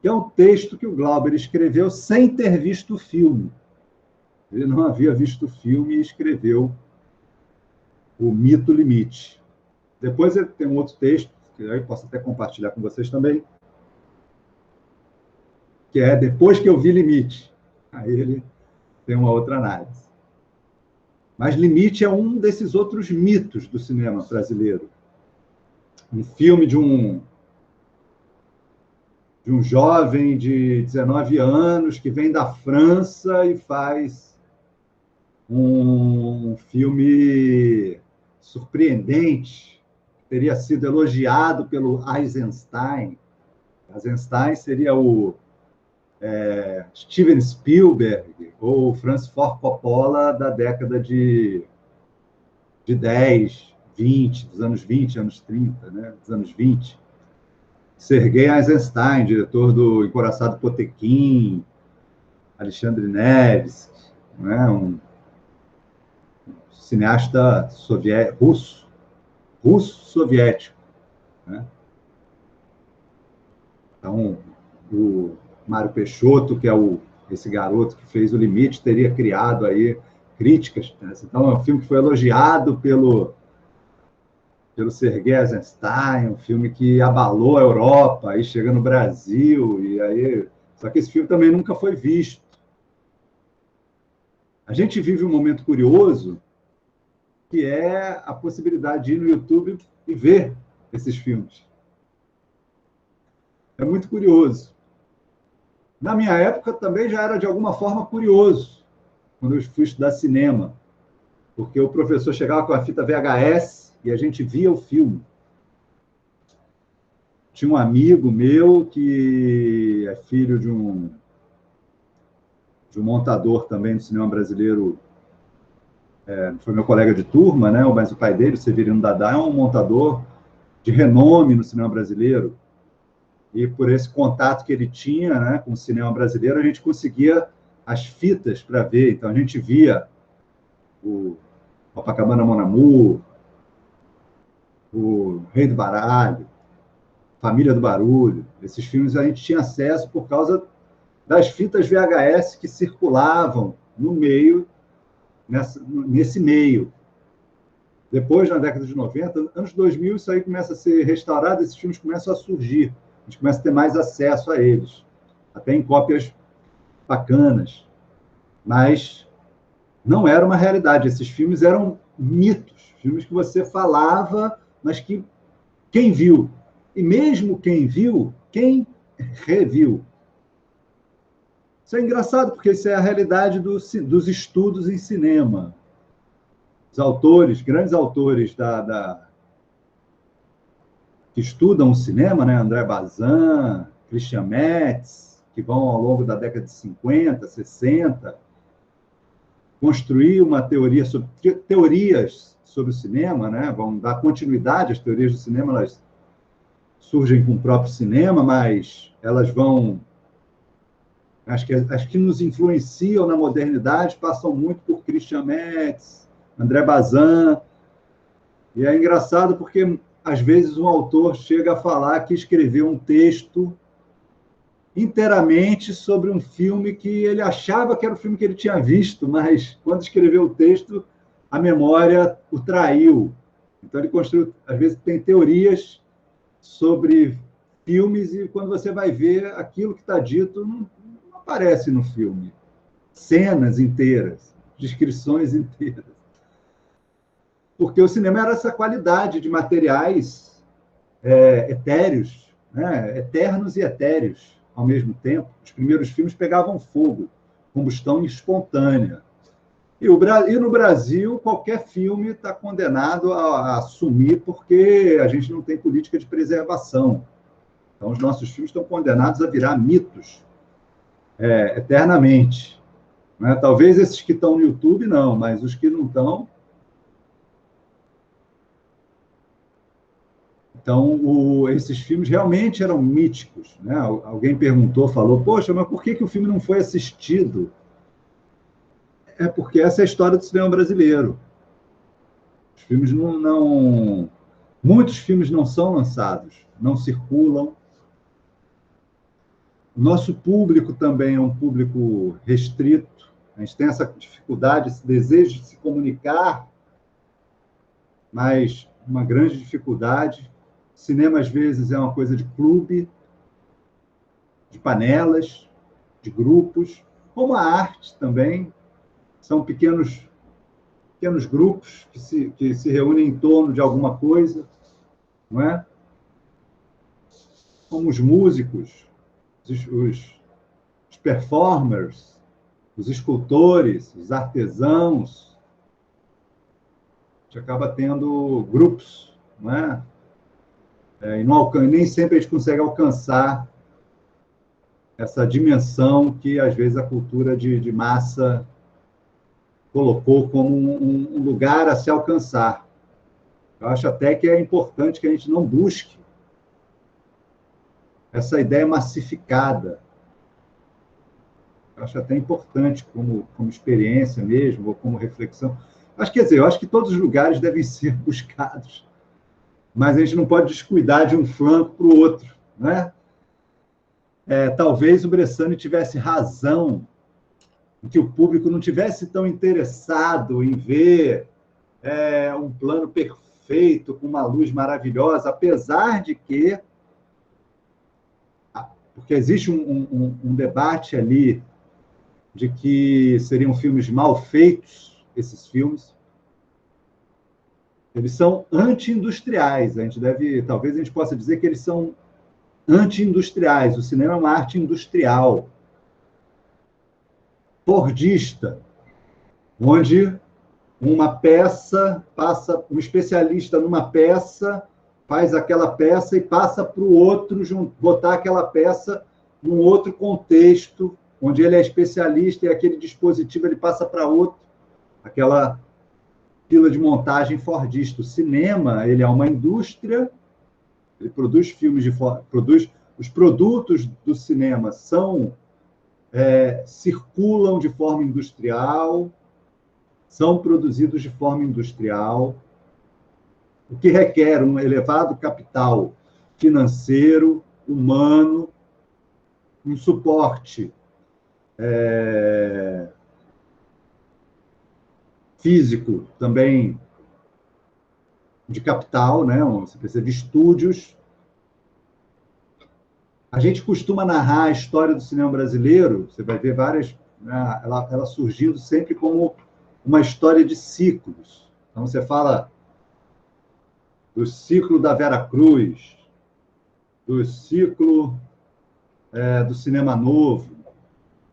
que é um texto que o Glauber escreveu sem ter visto o filme. Ele não havia visto o filme e escreveu O Mito Limite. Depois ele tem um outro texto, que eu posso até compartilhar com vocês também, que é Depois que eu vi Limite. Aí ele tem uma outra análise. Mas Limite é um desses outros mitos do cinema brasileiro. Um filme de um jovem de 19 anos que vem da França e faz um filme surpreendente, que teria sido elogiado pelo Eisenstein. Eisenstein seria o Steven Spielberg ou Francis Ford Coppola da década de 10, 20, dos anos 20, anos 30, né? Dos anos 20. Sergei Eisenstein, diretor do Encoraçado Potemkin, Alexandre Nevsky, né? Um cineasta russo-soviético. Né? Então, o Mário Peixoto, que é esse garoto que fez O Limite, teria criado aí críticas. Né? Então, é um filme que foi elogiado pelo Sergei Eisenstein, um filme que abalou a Europa, aí chega no Brasil, e aí... Só que esse filme também nunca foi visto. A gente vive um momento curioso, que é a possibilidade de ir no YouTube e ver esses filmes. É muito curioso. Na minha época, também já era, de alguma forma, curioso, quando eu fui estudar cinema, porque o professor chegava com a fita VHS e a gente via o filme. Tinha um amigo meu que é filho de um montador também do cinema brasileiro, foi meu colega de turma, né? Mas o pai dele, o Severino Dadá, é um montador de renome no cinema brasileiro. E por esse contato que ele tinha, né, com o cinema brasileiro, a gente conseguia as fitas para ver. Então, a gente via o Copacabana Mon Amour, o Rei do Baralho, Família do Barulho. Esses filmes a gente tinha acesso por causa das fitas VHS que circulavam no meio, nesse meio. Depois, na década de 90, anos 2000, isso aí começa a ser restaurado, esses filmes começam a surgir. A gente começa a ter mais acesso a eles, até em cópias bacanas. Mas não era uma realidade. Esses filmes eram mitos, filmes que você falava, mas que quem viu? E mesmo quem viu, quem reviu? Isso é engraçado, porque isso é a realidade dos estudos em cinema. Os autores, grandes autores que estudam o cinema, né? André Bazin, Christian Metz, que vão ao longo da década de 50, 60, construir uma teorias sobre o cinema, né? Vão dar continuidade às teorias do cinema, elas surgem com o próprio cinema, mas elas vão... As que nos influenciam na modernidade passam muito por Christian Metz, André Bazin, e é engraçado porque às vezes um autor chega a falar que escreveu um texto inteiramente sobre um filme que ele achava que era o filme que ele tinha visto, mas quando escreveu o texto, a memória o traiu. Então ele construiu, às vezes tem teorias sobre filmes e quando você vai ver, aquilo que está dito não aparece no filme. Cenas inteiras, descrições inteiras. Porque o cinema era essa qualidade de materiais etéreos, né? Eternos e etéreos ao mesmo tempo. Os primeiros filmes pegavam fogo, combustão espontânea. E no Brasil, qualquer filme está condenado a sumir porque a gente não tem política de preservação. Então, os nossos filmes estão condenados a virar mitos. eternamente. Né? Talvez esses que estão no YouTube, não, mas os que não estão... Então, esses filmes realmente eram míticos. Né? Alguém perguntou, falou, poxa, mas por que o filme não foi assistido? É porque essa é a história do cinema brasileiro. Os filmes não... Muitos filmes não são lançados, não circulam. O nosso público também é um público restrito. A gente tem essa dificuldade, esse desejo de se comunicar, mas uma grande dificuldade. Cinema, às vezes, é uma coisa de clube, de panelas, de grupos, como a arte também. São pequenos grupos que se reúnem em torno de alguma coisa, não é? Como os músicos, os performers, os escultores, os artesãos. A gente acaba tendo grupos, não é? E nem sempre a gente consegue alcançar essa dimensão que, às vezes, a cultura de massa colocou como um lugar a se alcançar. Eu acho até que é importante que a gente não busque essa ideia massificada. Eu acho até importante como experiência mesmo, ou como reflexão. Eu acho que todos os lugares devem ser buscados, mas a gente não pode descuidar de um flanco para o outro, né? Talvez o Bressani tivesse razão em que o público não tivesse tão interessado em ver um plano perfeito, com uma luz maravilhosa, apesar de que... Porque existe um debate ali de que seriam filmes mal feitos, esses filmes. Eles são anti-industriais. Talvez a gente possa dizer que eles são anti-industriais. O cinema é uma arte industrial, fordista, onde uma peça passa, um especialista numa peça faz aquela peça e passa para o outro botar aquela peça num outro contexto, onde ele é especialista e aquele dispositivo ele passa para outro, aquela fila de montagem fordista. O cinema, ele é uma indústria, ele produz filmes os produtos do cinema circulam de forma industrial, são produzidos de forma industrial, o que requer um elevado capital financeiro, humano, um suporte físico também de capital, né? Você precisa de estúdios. A gente costuma narrar a história do cinema brasileiro, você vai ver várias, né, ela surgindo sempre como uma história de ciclos. Então, você fala do ciclo da Vera Cruz, do ciclo do Cinema Novo,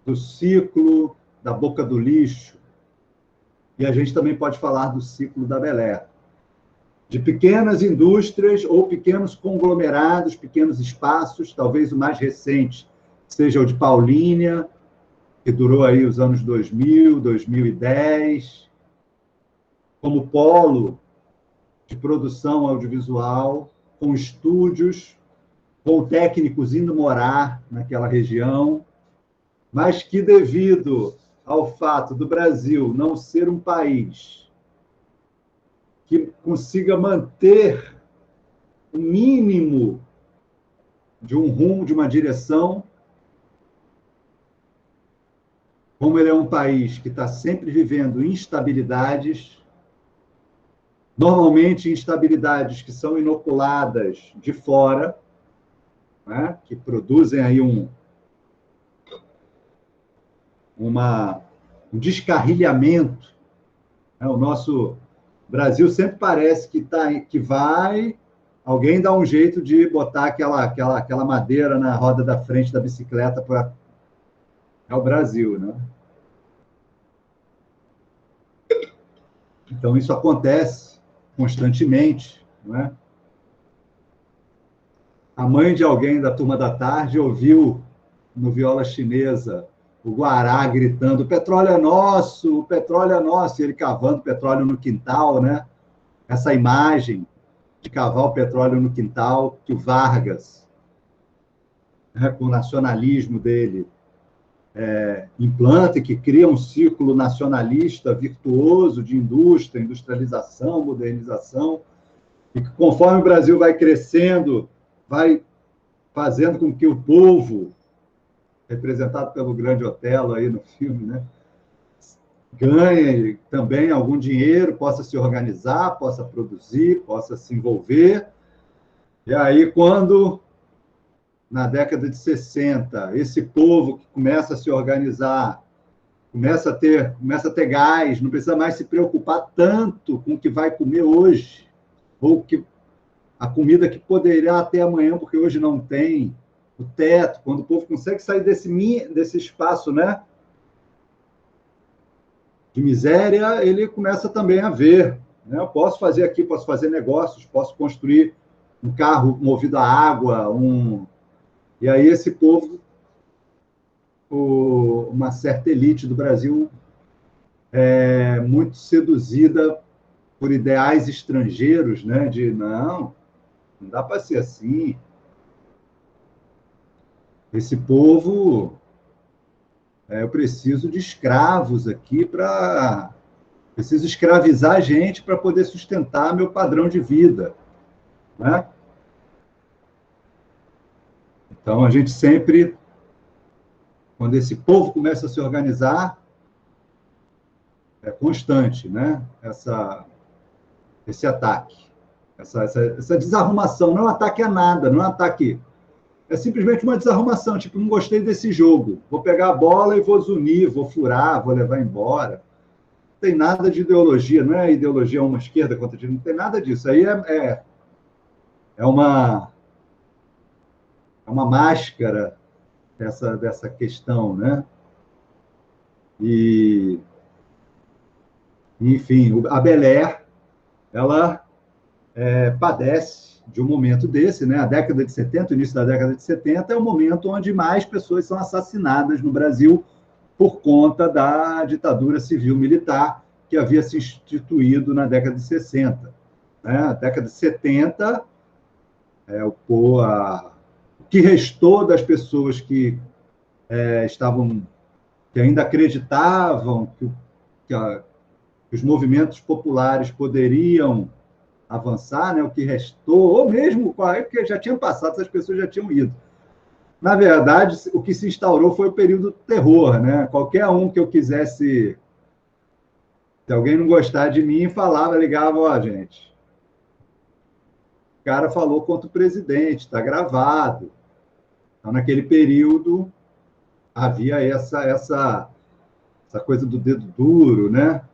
do ciclo da Boca do Lixo, e a gente também pode falar do ciclo da Belé, de pequenas indústrias ou pequenos conglomerados, pequenos espaços. Talvez o mais recente seja o de Paulínia, que durou aí os anos 2000, 2010, como polo de produção audiovisual, com estúdios, com técnicos indo morar naquela região, mas que, devido ao fato do Brasil não ser um país que consiga manter o mínimo de um rumo, de uma direção, como ele é um país que está sempre vivendo instabilidades, normalmente instabilidades que são inoculadas de fora, né, que produzem aí um descarrilhamento. Né? O nosso Brasil sempre parece que vai, alguém dá um jeito de botar aquela madeira na roda da frente da bicicleta para... É o Brasil, né? Então, isso acontece constantemente, não é? A mãe de alguém da turma da tarde ouviu no Viola Chinesa o Guará gritando: o petróleo é nosso, o petróleo é nosso, e ele cavando petróleo no quintal, né? Essa imagem de cavar o petróleo no quintal, que o Vargas, né, com o nacionalismo dele, implanta, e que cria um círculo nacionalista virtuoso de indústria, industrialização, modernização, e que, conforme o Brasil vai crescendo, vai fazendo com que o povo, representado pelo grande Otelo aí no filme, né, ganhe também algum dinheiro, possa se organizar, possa produzir, possa se envolver. E aí, quando, na década de 60, esse povo que começa a se organizar, começa a ter gás, não precisa mais se preocupar tanto com o que vai comer hoje, ou que a comida que poderia ter amanhã, porque hoje não tem, o teto, quando o povo consegue sair desse espaço, né, de miséria, ele começa também a ver, né, eu posso fazer aqui, posso fazer negócios, posso construir um carro movido a água, e aí esse povo, uma certa elite do Brasil, muito seduzida por ideais estrangeiros, né, de não dá para ser assim. Esse povo, eu preciso de escravos aqui preciso escravizar a gente para poder sustentar meu padrão de vida, né? Então, a gente sempre, quando esse povo começa a se organizar, é constante, né? Esse ataque, essa desarrumação. Não é um ataque a nada, não é um ataque... É simplesmente uma desarrumação, tipo, não gostei desse jogo, vou pegar a bola e vou zunir, vou furar, vou levar embora. Não tem nada de ideologia, não é ideologia uma esquerda contra a direita, não tem nada disso. Aí é uma máscara dessa questão, né? E, enfim, a Bel Air, ela padece de um momento desse, né? A década de 70, o início da década de 70, é o momento onde mais pessoas são assassinadas no Brasil por conta da ditadura civil-militar que havia se instituído na década de 60. Né? A década de 70, o que restou das pessoas que que ainda acreditavam que os movimentos populares poderiam avançar, né? O que restou, ou mesmo, porque já tinham passado, essas pessoas já tinham ido. Na verdade, o que se instaurou foi o período do terror, né? Qualquer um que eu quisesse, se alguém não gostar de mim, ligava, ó, gente, o cara falou contra o presidente, está gravado. Então, naquele período, havia essa coisa do dedo duro, né?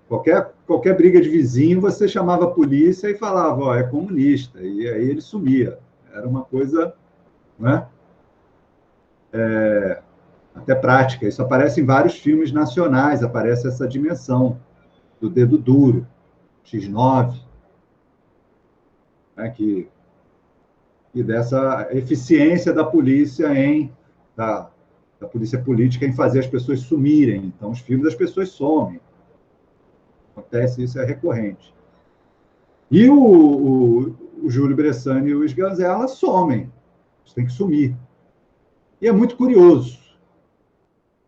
Qualquer briga de vizinho, você chamava a polícia e falava, ó, é comunista, e aí ele sumia. Era uma coisa, né, até prática. Isso aparece em vários filmes nacionais, aparece essa dimensão do dedo duro, X9, né, e dessa eficiência da polícia da polícia política em fazer as pessoas sumirem. Então, os filmes das pessoas somem. Acontece, isso é recorrente. E o Júlio Bressani e o Luiz Ganzella somem. Eles têm que sumir. E é muito curioso,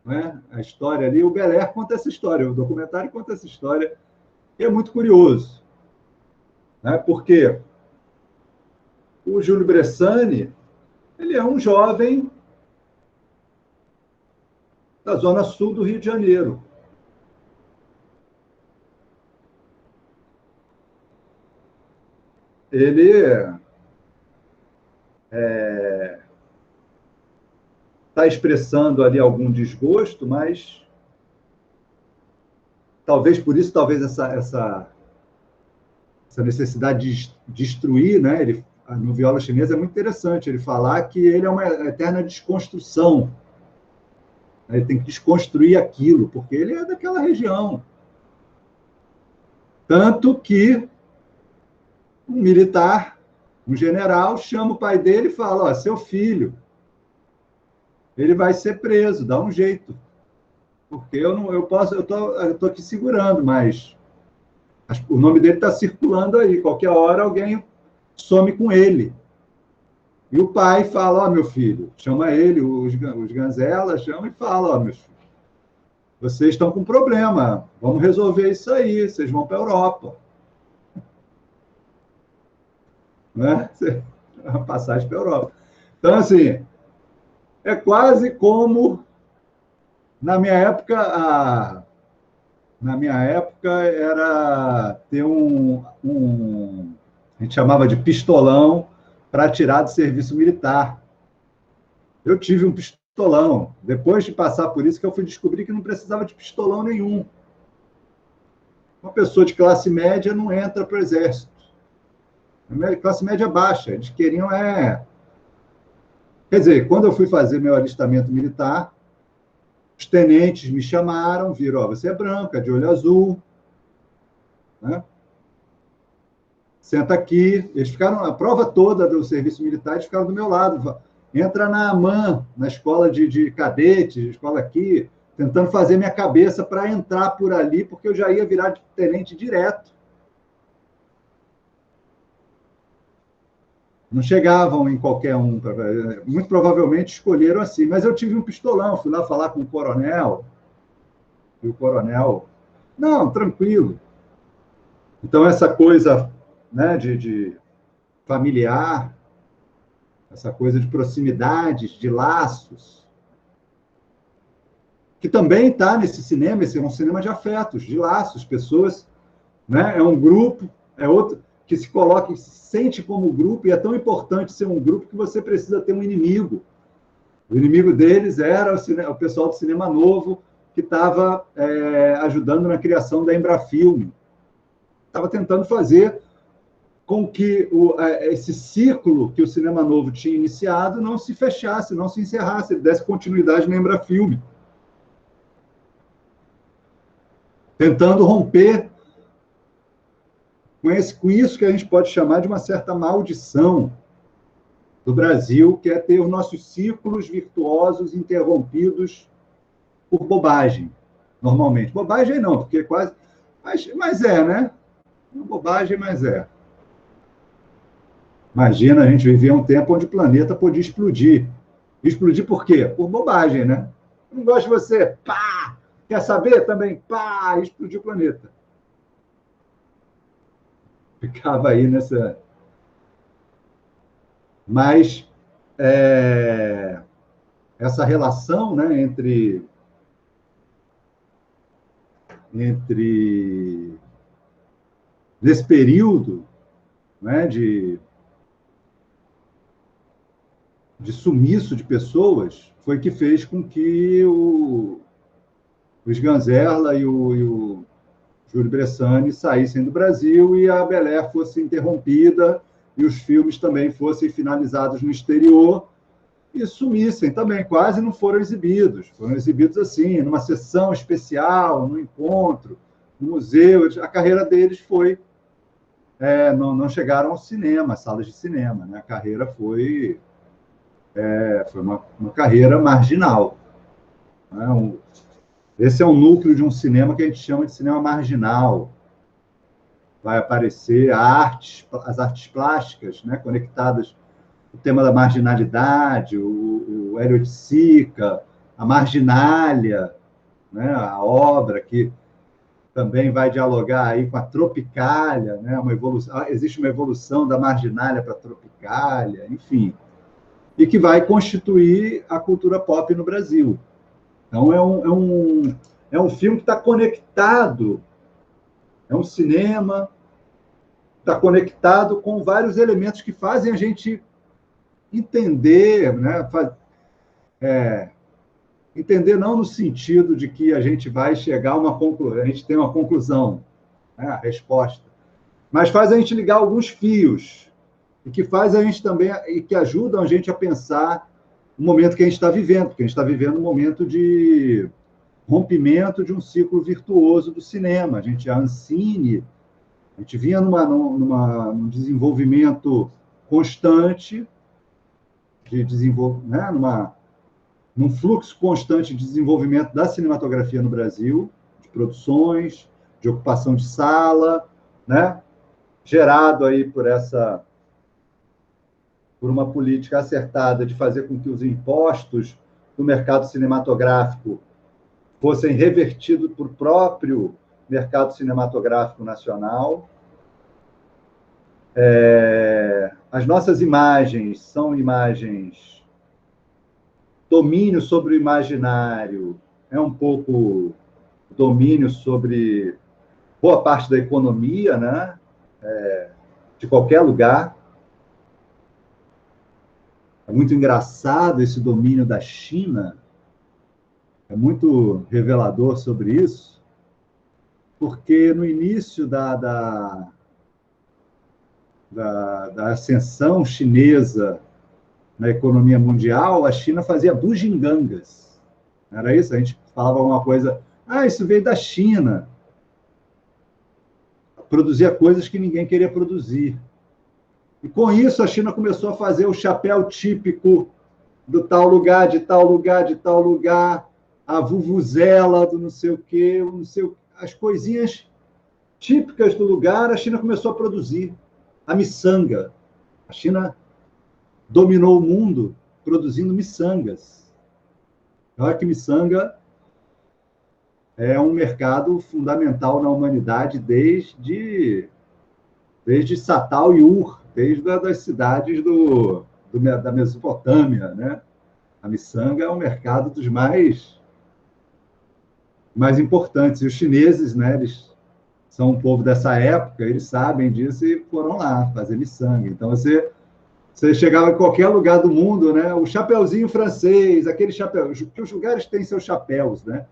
né? A história ali, o Bel Air conta essa história, o documentário conta essa história, e é muito curioso, né? Porque o Júlio Bressani, ele é um jovem da zona sul do Rio de Janeiro. Ele está expressando ali algum desgosto, mas talvez por isso, talvez essa necessidade de destruir, né? Ele, no Viola Chinesa é muito interessante ele falar que ele é uma eterna desconstrução. Ele tem que desconstruir aquilo, porque ele é daquela região. Tanto que um militar, um general, chama o pai dele e fala, ó, seu filho, ele vai ser preso, dá um jeito. Porque eu tô aqui segurando, mas o nome dele está circulando aí. Qualquer hora alguém some com ele. E o pai fala, meu filho, chama ele, os Ganzella, chama e fala, meus filhos, vocês estão com problema, vamos resolver isso aí, vocês vão para a Europa. Né? Uma passagem para a Europa. Então, assim, é quase como na minha época era ter a gente chamava de pistolão para tirar do serviço militar. Eu tive um pistolão. Depois de passar por isso, que eu fui descobrir que não precisava de pistolão nenhum. Uma pessoa de classe média não entra para o exército. Classe média baixa. Eles queriam Quer dizer, quando eu fui fazer meu alistamento militar, os tenentes me chamaram, viram, você é branca, de olho azul, né? Senta aqui. Eles ficaram, a prova toda do serviço militar, eles ficaram do meu lado. Entra na AMAN, na escola de cadetes, escola aqui, tentando fazer minha cabeça para entrar por ali, porque eu já ia virar de tenente direto. Não chegavam em qualquer um. Muito provavelmente escolheram assim. Mas eu tive um pistolão, fui lá falar com o coronel, e o coronel... Não, tranquilo. Então, essa coisa, né, de familiar, essa coisa de proximidades, de laços, que também está nesse cinema, esse é um cinema de afetos, de laços, pessoas, né, é um grupo, é outro, que se coloca, se sente como grupo, e é tão importante ser um grupo que você precisa ter um inimigo. O inimigo deles era o pessoal do Cinema Novo, que estava ajudando na criação da Embrafilme. Estava tentando fazer com que esse círculo que o Cinema Novo tinha iniciado não se fechasse, não se encerrasse, ele desse continuidade na Embrafilme. Tentando romper com isso que a gente pode chamar de uma certa maldição do Brasil, que é ter os nossos círculos virtuosos interrompidos por bobagem, normalmente. Bobagem não, porque quase... Mas né? Bobagem, mas é. Imagina, a gente vivia um tempo onde o planeta podia explodir. Explodir por quê? Por bobagem, né? Não gosto de você, pá! Quer saber também? Pá! Explodiu o planeta. Ficava aí nessa... Mas essa relação, né, entre nesse período, né, de sumiço de pessoas, foi que fez com que os Ganzella e o Júlio Bressani saíssem do Brasil e a Bel Air fosse interrompida e os filmes também fossem finalizados no exterior e sumissem também, quase não foram exibidos. Foram exibidos assim, numa sessão especial, num encontro, no museu. A carreira deles foi... não chegaram ao cinema, salas de cinema, né? A carreira foi uma carreira marginal. Né? Esse é um núcleo de um cinema que a gente chama de cinema marginal. Vai aparecer as artes plásticas, né, conectadas ao tema da marginalidade, o Hélio de Sica, a Marginália, né, a obra que também vai dialogar aí com a Tropicália, né, existe uma evolução da Marginália para a Tropicália, enfim, e que vai constituir a cultura pop no Brasil. Então, é um filme que está conectado, é um cinema, está conectado com vários elementos que fazem a gente entender, né? Entender não no sentido de que a gente vai chegar a uma conclusão, a gente tem uma conclusão, né? A resposta, mas faz a gente ligar alguns fios, e que faz a gente também, e que ajudam a gente a pensar o momento que a gente está vivendo, porque a gente está vivendo um momento de rompimento de um ciclo virtuoso do cinema. A Ancine, a gente vinha num desenvolvimento constante, né, num fluxo constante de desenvolvimento da cinematografia no Brasil, de produções, de ocupação de sala, né? Gerado aí por uma política acertada de fazer com que os impostos do mercado cinematográfico fossem revertidos para o próprio mercado cinematográfico nacional. As nossas imagens são imagens, domínio sobre o imaginário, é um pouco domínio sobre boa parte da economia, né? De qualquer lugar. É muito engraçado esse domínio da China, é muito revelador sobre isso, porque no início da ascensão chinesa na economia mundial, a China fazia bugigangas. Era isso? A gente falava alguma coisa, isso veio da China. Produzia coisas que ninguém queria produzir. E com isso a China começou a fazer o chapéu típico do tal lugar, de tal lugar, de tal lugar, a vuvuzela do não sei o quê, as coisinhas típicas do lugar, a China começou a produzir. A miçanga. A China dominou o mundo produzindo miçangas. Olha que miçanga é um mercado fundamental na humanidade desde Satal e Ur, desde as cidades da Mesopotâmia, né? A miçanga é um mercado dos mais importantes. E os chineses, né, eles são um povo dessa época, eles sabem disso e foram lá fazer miçanga. Então, você chegava em qualquer lugar do mundo, né? O chapeuzinho francês, aquele chapéu, que os lugares têm seus chapéus, né?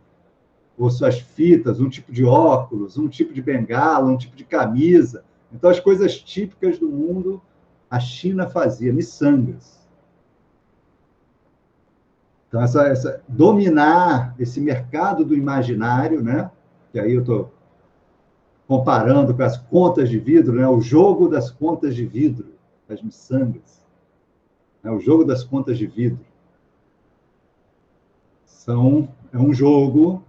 Ou suas fitas, um tipo de óculos, um tipo de bengala, um tipo de camisa. Então, as coisas típicas do mundo, a China fazia, miçangas. Então, dominar esse mercado do imaginário, né? Que aí eu estou comparando com as contas de vidro, né? O jogo das contas de vidro, das miçangas. Né? O jogo das contas de vidro. É um jogo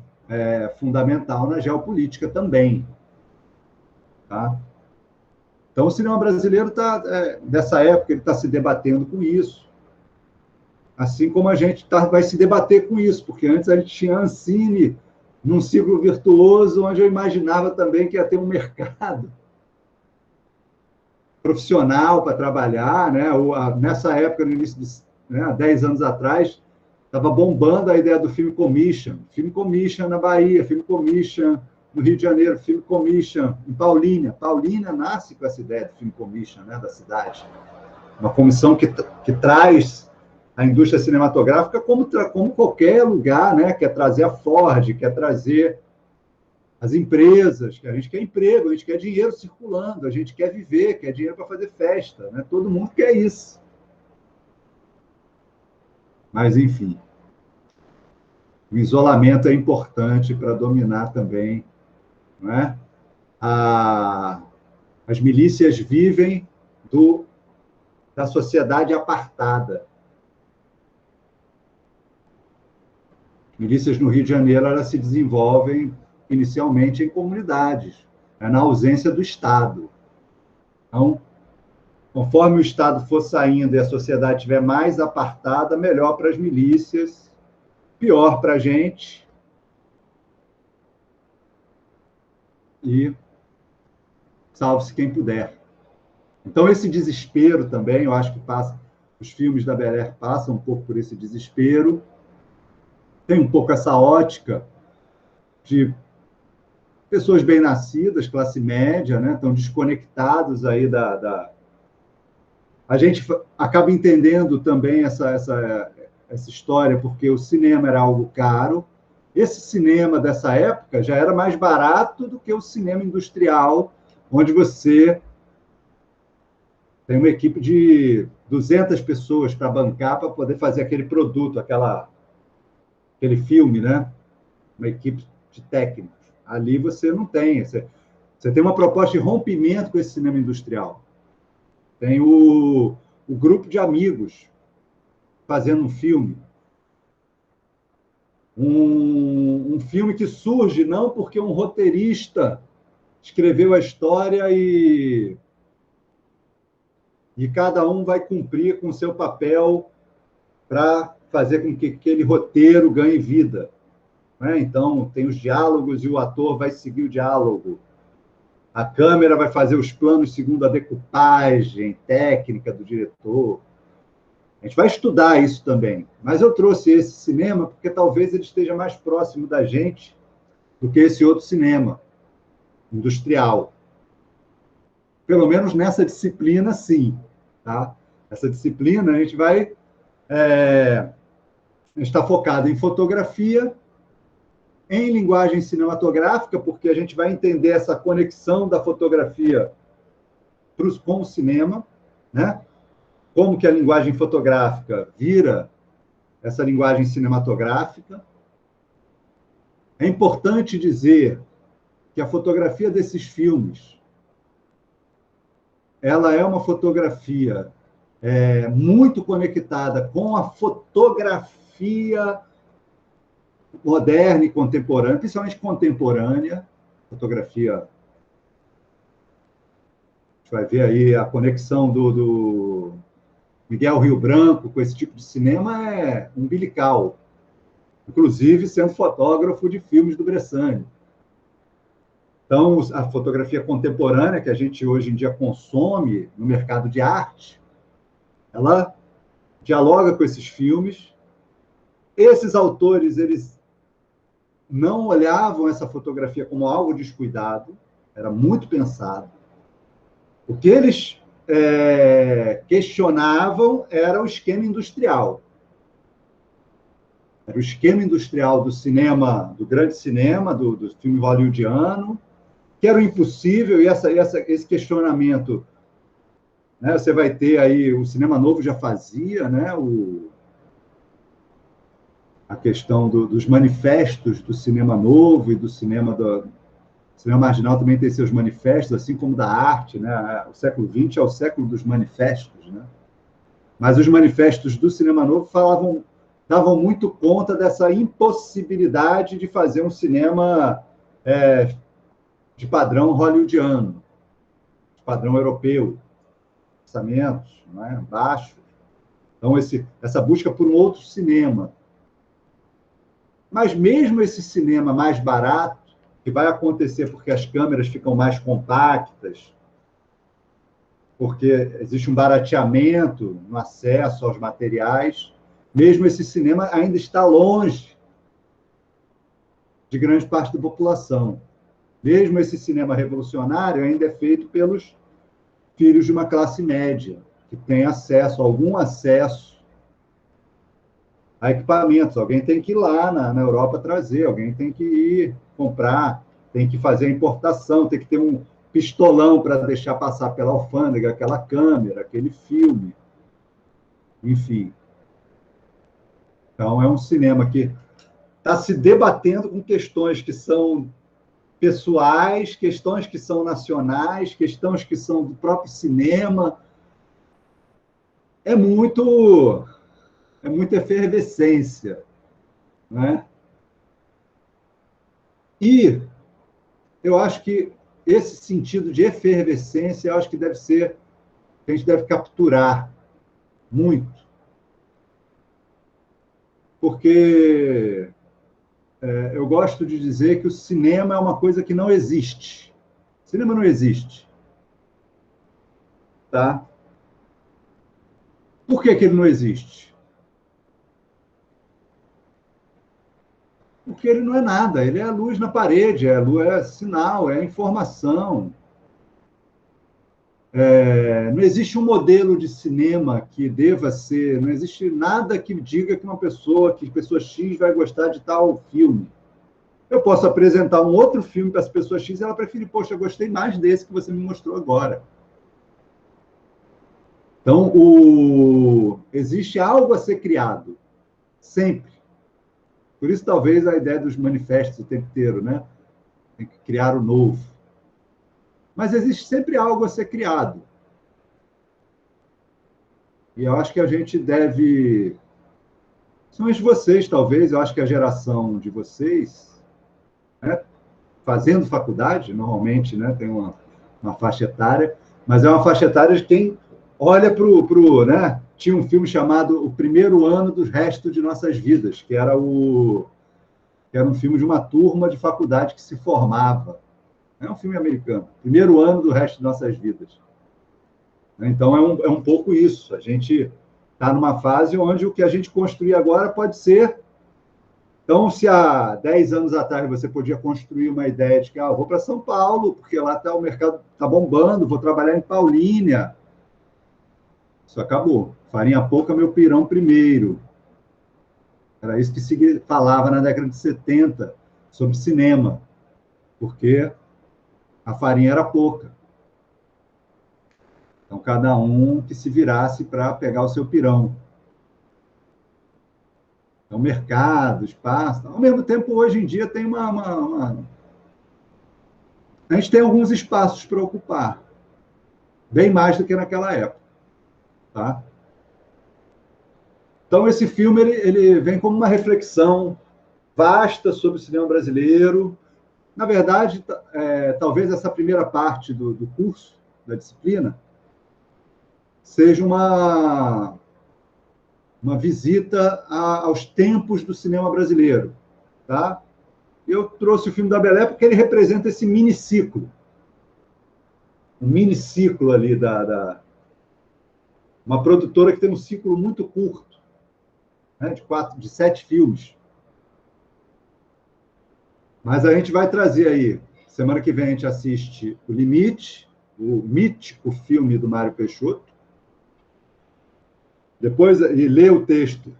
fundamental na geopolítica também. Tá? Então, o cinema brasileiro dessa época, ele está se debatendo com isso. Assim como a gente vai se debater com isso, porque antes a gente tinha Ancine num ciclo virtuoso, onde eu imaginava também que ia ter um mercado profissional para trabalhar, né? Nessa época, no início, há 10 anos atrás, estava bombando a ideia do Film Commission na Bahia, Film Commission no Rio de Janeiro, Film Commission em Paulínia. Paulínia nasce com essa ideia do Film Commission, né, da cidade. Uma comissão que traz a indústria cinematográfica como qualquer lugar, né? Quer trazer a Ford, quer trazer as empresas, que a gente quer emprego, a gente quer dinheiro circulando, a gente quer viver, quer dinheiro para fazer festa, né? Todo mundo quer isso. Mas, enfim, o isolamento é importante para dominar também, não é? As milícias vivem da sociedade apartada. Milícias no Rio de Janeiro, elas se desenvolvem inicialmente em comunidades, na ausência do Estado. Então, conforme o Estado for saindo e a sociedade estiver mais apartada, melhor para as milícias, pior para a gente. E salve-se quem puder. Então, esse desespero também, eu acho que os filmes da Bel Air passam um pouco por esse desespero. Tem um pouco essa ótica de pessoas bem-nascidas, classe média, né? Estão desconectados aí A gente acaba entendendo também essa história, porque o cinema era algo caro. Esse cinema dessa época já era mais barato do que o cinema industrial, onde você tem uma equipe de 200 pessoas para bancar, para poder fazer aquele produto, aquele filme, né? Uma equipe de técnicos. Ali você não tem. Você tem uma proposta de rompimento com esse cinema industrial. Tem o grupo de amigos fazendo um filme. um filme que surge não porque um roteirista escreveu a história e cada um vai cumprir com o seu papel para fazer com que aquele roteiro ganhe vida. Né? Então, tem os diálogos e o ator vai seguir o diálogo. A câmera vai fazer os planos segundo a decupagem técnica do diretor. A gente vai estudar isso também. Mas eu trouxe esse cinema porque talvez ele esteja mais próximo da gente do que esse outro cinema industrial. Pelo menos nessa disciplina, sim. Tá? Essa disciplina, a gente vai está focado em fotografia, em linguagem cinematográfica, porque a gente vai entender essa conexão da fotografia com o cinema, né? Como que a linguagem fotográfica vira essa linguagem cinematográfica. É importante dizer que a fotografia desses filmes ela é uma fotografia muito conectada com a fotografia moderna e contemporânea, principalmente contemporânea, fotografia. A gente vai ver aí a conexão do Miguel Rio Branco com esse tipo de cinema é umbilical, inclusive sendo fotógrafo de filmes do Bressani. Então, a fotografia contemporânea que a gente hoje em dia consome no mercado de arte, ela dialoga com esses filmes. Esses autores, eles não olhavam essa fotografia como algo descuidado, era muito pensado. O que eles questionavam era o esquema industrial. Era o esquema industrial do cinema, do grande cinema, do filme hollywoodiano, que era o impossível, e esse questionamento, né, você vai ter aí, o cinema novo já fazia, né, a questão dos manifestos do cinema novo e do cinema marginal também tem seus manifestos, assim como da arte, né? O século XX é o século dos manifestos, né? Mas os manifestos do cinema novo davam muito conta dessa impossibilidade de fazer um cinema de padrão hollywoodiano, de padrão europeu, orçamentos, né, baixos. Então, essa busca por um outro cinema. Mas mesmo esse cinema mais barato, que vai acontecer porque as câmeras ficam mais compactas, porque existe um barateamento no acesso aos materiais, mesmo esse cinema ainda está longe de grande parte da população. Mesmo esse cinema revolucionário ainda é feito pelos filhos de uma classe média, que tem algum acesso a equipamentos. Alguém tem que ir lá na Europa trazer, alguém tem que ir comprar, tem que fazer a importação, tem que ter um pistolão para deixar passar pela alfândega aquela câmera, aquele filme. Enfim. Então, é um cinema que está se debatendo com questões que são pessoais, questões que são nacionais, questões que são do próprio cinema. É muita efervescência, né? E eu acho que esse sentido de efervescência, eu acho que deve ser, que a gente deve capturar muito. Porque eu gosto de dizer que o cinema é uma coisa que não existe. O cinema não existe. Tá? Por que ele não existe? Porque ele não é nada, ele é a luz na parede, é sinal, é informação. Não existe um modelo de cinema que deva ser, não existe nada que diga que pessoa X vai gostar de tal filme. Eu posso apresentar um outro filme para as pessoas X e ela preferir, poxa, eu gostei mais desse que você me mostrou agora. Então, existe algo a ser criado, sempre. Por isso, talvez, a ideia dos manifestos o tempo inteiro, né? Tem que criar o novo. Mas existe sempre algo a ser criado. E eu acho que a gente deve principalmente vocês, talvez, eu acho que a geração de vocês, né, fazendo faculdade, normalmente, né, tem uma faixa etária, mas é uma faixa etária de quem olha para o... Né, tinha um filme chamado O Primeiro Ano do Resto de Nossas Vidas, que era um filme de uma turma de faculdade que se formava. É um filme americano. Primeiro ano do resto de nossas vidas. Então, é um pouco isso. A gente está numa fase onde o que a gente construir agora pode ser... Então, se há 10 anos atrás você podia construir uma ideia de que eu vou para São Paulo, porque lá o mercado está bombando, vou trabalhar em Paulínia. Isso acabou. Farinha pouca, meu pirão primeiro. Era isso que se falava na década de 70 sobre cinema, porque a farinha era pouca. Então, cada um que se virasse para pegar o seu pirão. Então, mercado, espaço. Ao mesmo tempo, hoje em dia, tem a gente tem alguns espaços para ocupar, bem mais do que naquela época. Tá? Então, esse filme ele vem como uma reflexão vasta sobre o cinema brasileiro. Na verdade, talvez essa primeira parte do curso, da disciplina, seja uma visita aos tempos do cinema brasileiro. Tá? Eu trouxe o filme da Belé porque ele representa esse miniciclo. Um miniciclo ali uma produtora que tem um ciclo muito curto, né, de 7 filmes. Mas a gente vai trazer aí, semana que vem a gente assiste O Limite, o mítico filme do Mário Peixoto, depois ele lê o texto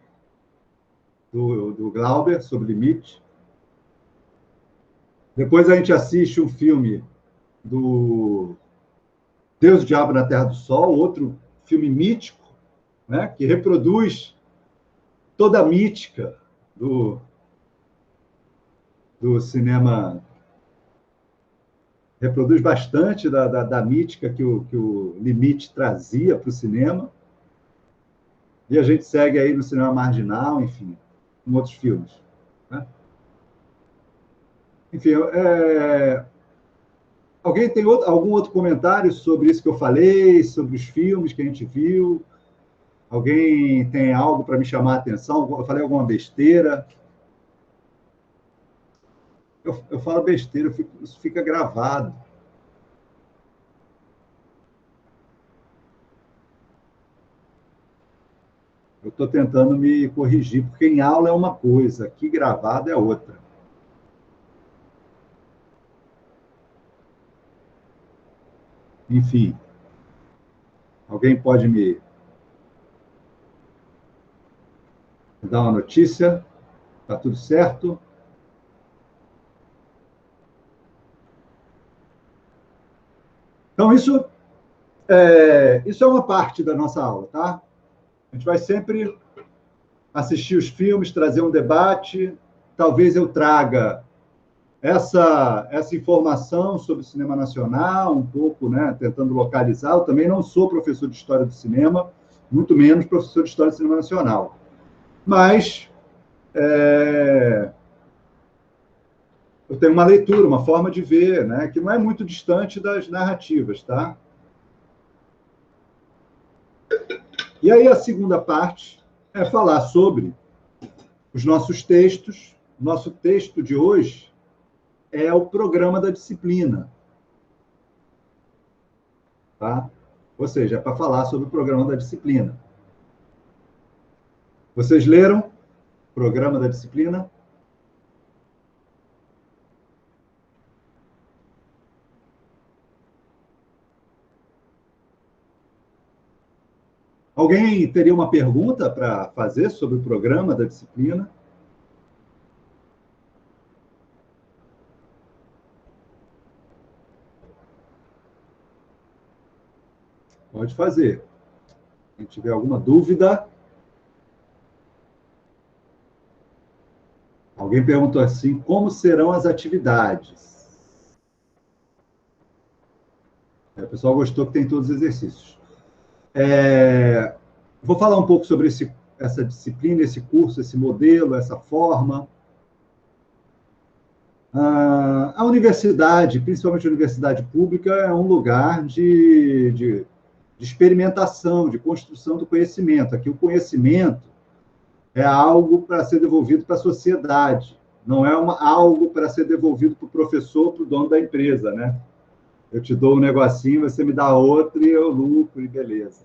do Glauber sobre o Limite, depois a gente assiste um filme do Deus, o Diabo na Terra do Sol, outro filme mítico, né, que reproduz toda a mítica do cinema, reproduz bastante da mítica que o Limite trazia para o cinema. E a gente segue aí no cinema marginal, enfim, com outros filmes. Né? Enfim, alguém tem algum outro comentário sobre isso que eu falei, sobre os filmes que a gente viu? Alguém tem algo para me chamar a atenção? Eu falei alguma besteira? Eu falo besteira, isso fica gravado. Eu estou tentando me corrigir, porque em aula é uma coisa, aqui gravado é outra. Enfim, alguém pode me dar uma notícia? Está tudo certo? Então, isso é uma parte da nossa aula, tá? A gente vai sempre assistir os filmes, trazer um debate. Talvez eu traga essa informação sobre o cinema nacional, um pouco, né, tentando localizar. Eu também não sou professor de História do Cinema, muito menos professor de História do Cinema Nacional. Mas eu tenho uma leitura, uma forma de ver, né, que não é muito distante das narrativas, tá? E aí a segunda parte é falar sobre os nossos textos. Nosso texto de hoje é o programa da disciplina. Tá? Ou seja, é para falar sobre o programa da disciplina. Vocês leram o programa da disciplina? Alguém teria uma pergunta para fazer sobre o programa da disciplina? Pode fazer. Se tiver alguma dúvida. Alguém perguntou assim, como serão as atividades? O pessoal gostou que tem todos os exercícios. Vou falar um pouco sobre essa disciplina, esse curso, esse modelo, essa forma. A universidade, principalmente a universidade pública, é um lugar de experimentação, de construção do conhecimento. Aqui o conhecimento é algo para ser devolvido para a sociedade, não é algo para ser devolvido para o professor, para o dono da empresa, né? Eu te dou um negocinho, você me dá outro e eu lucro, e beleza.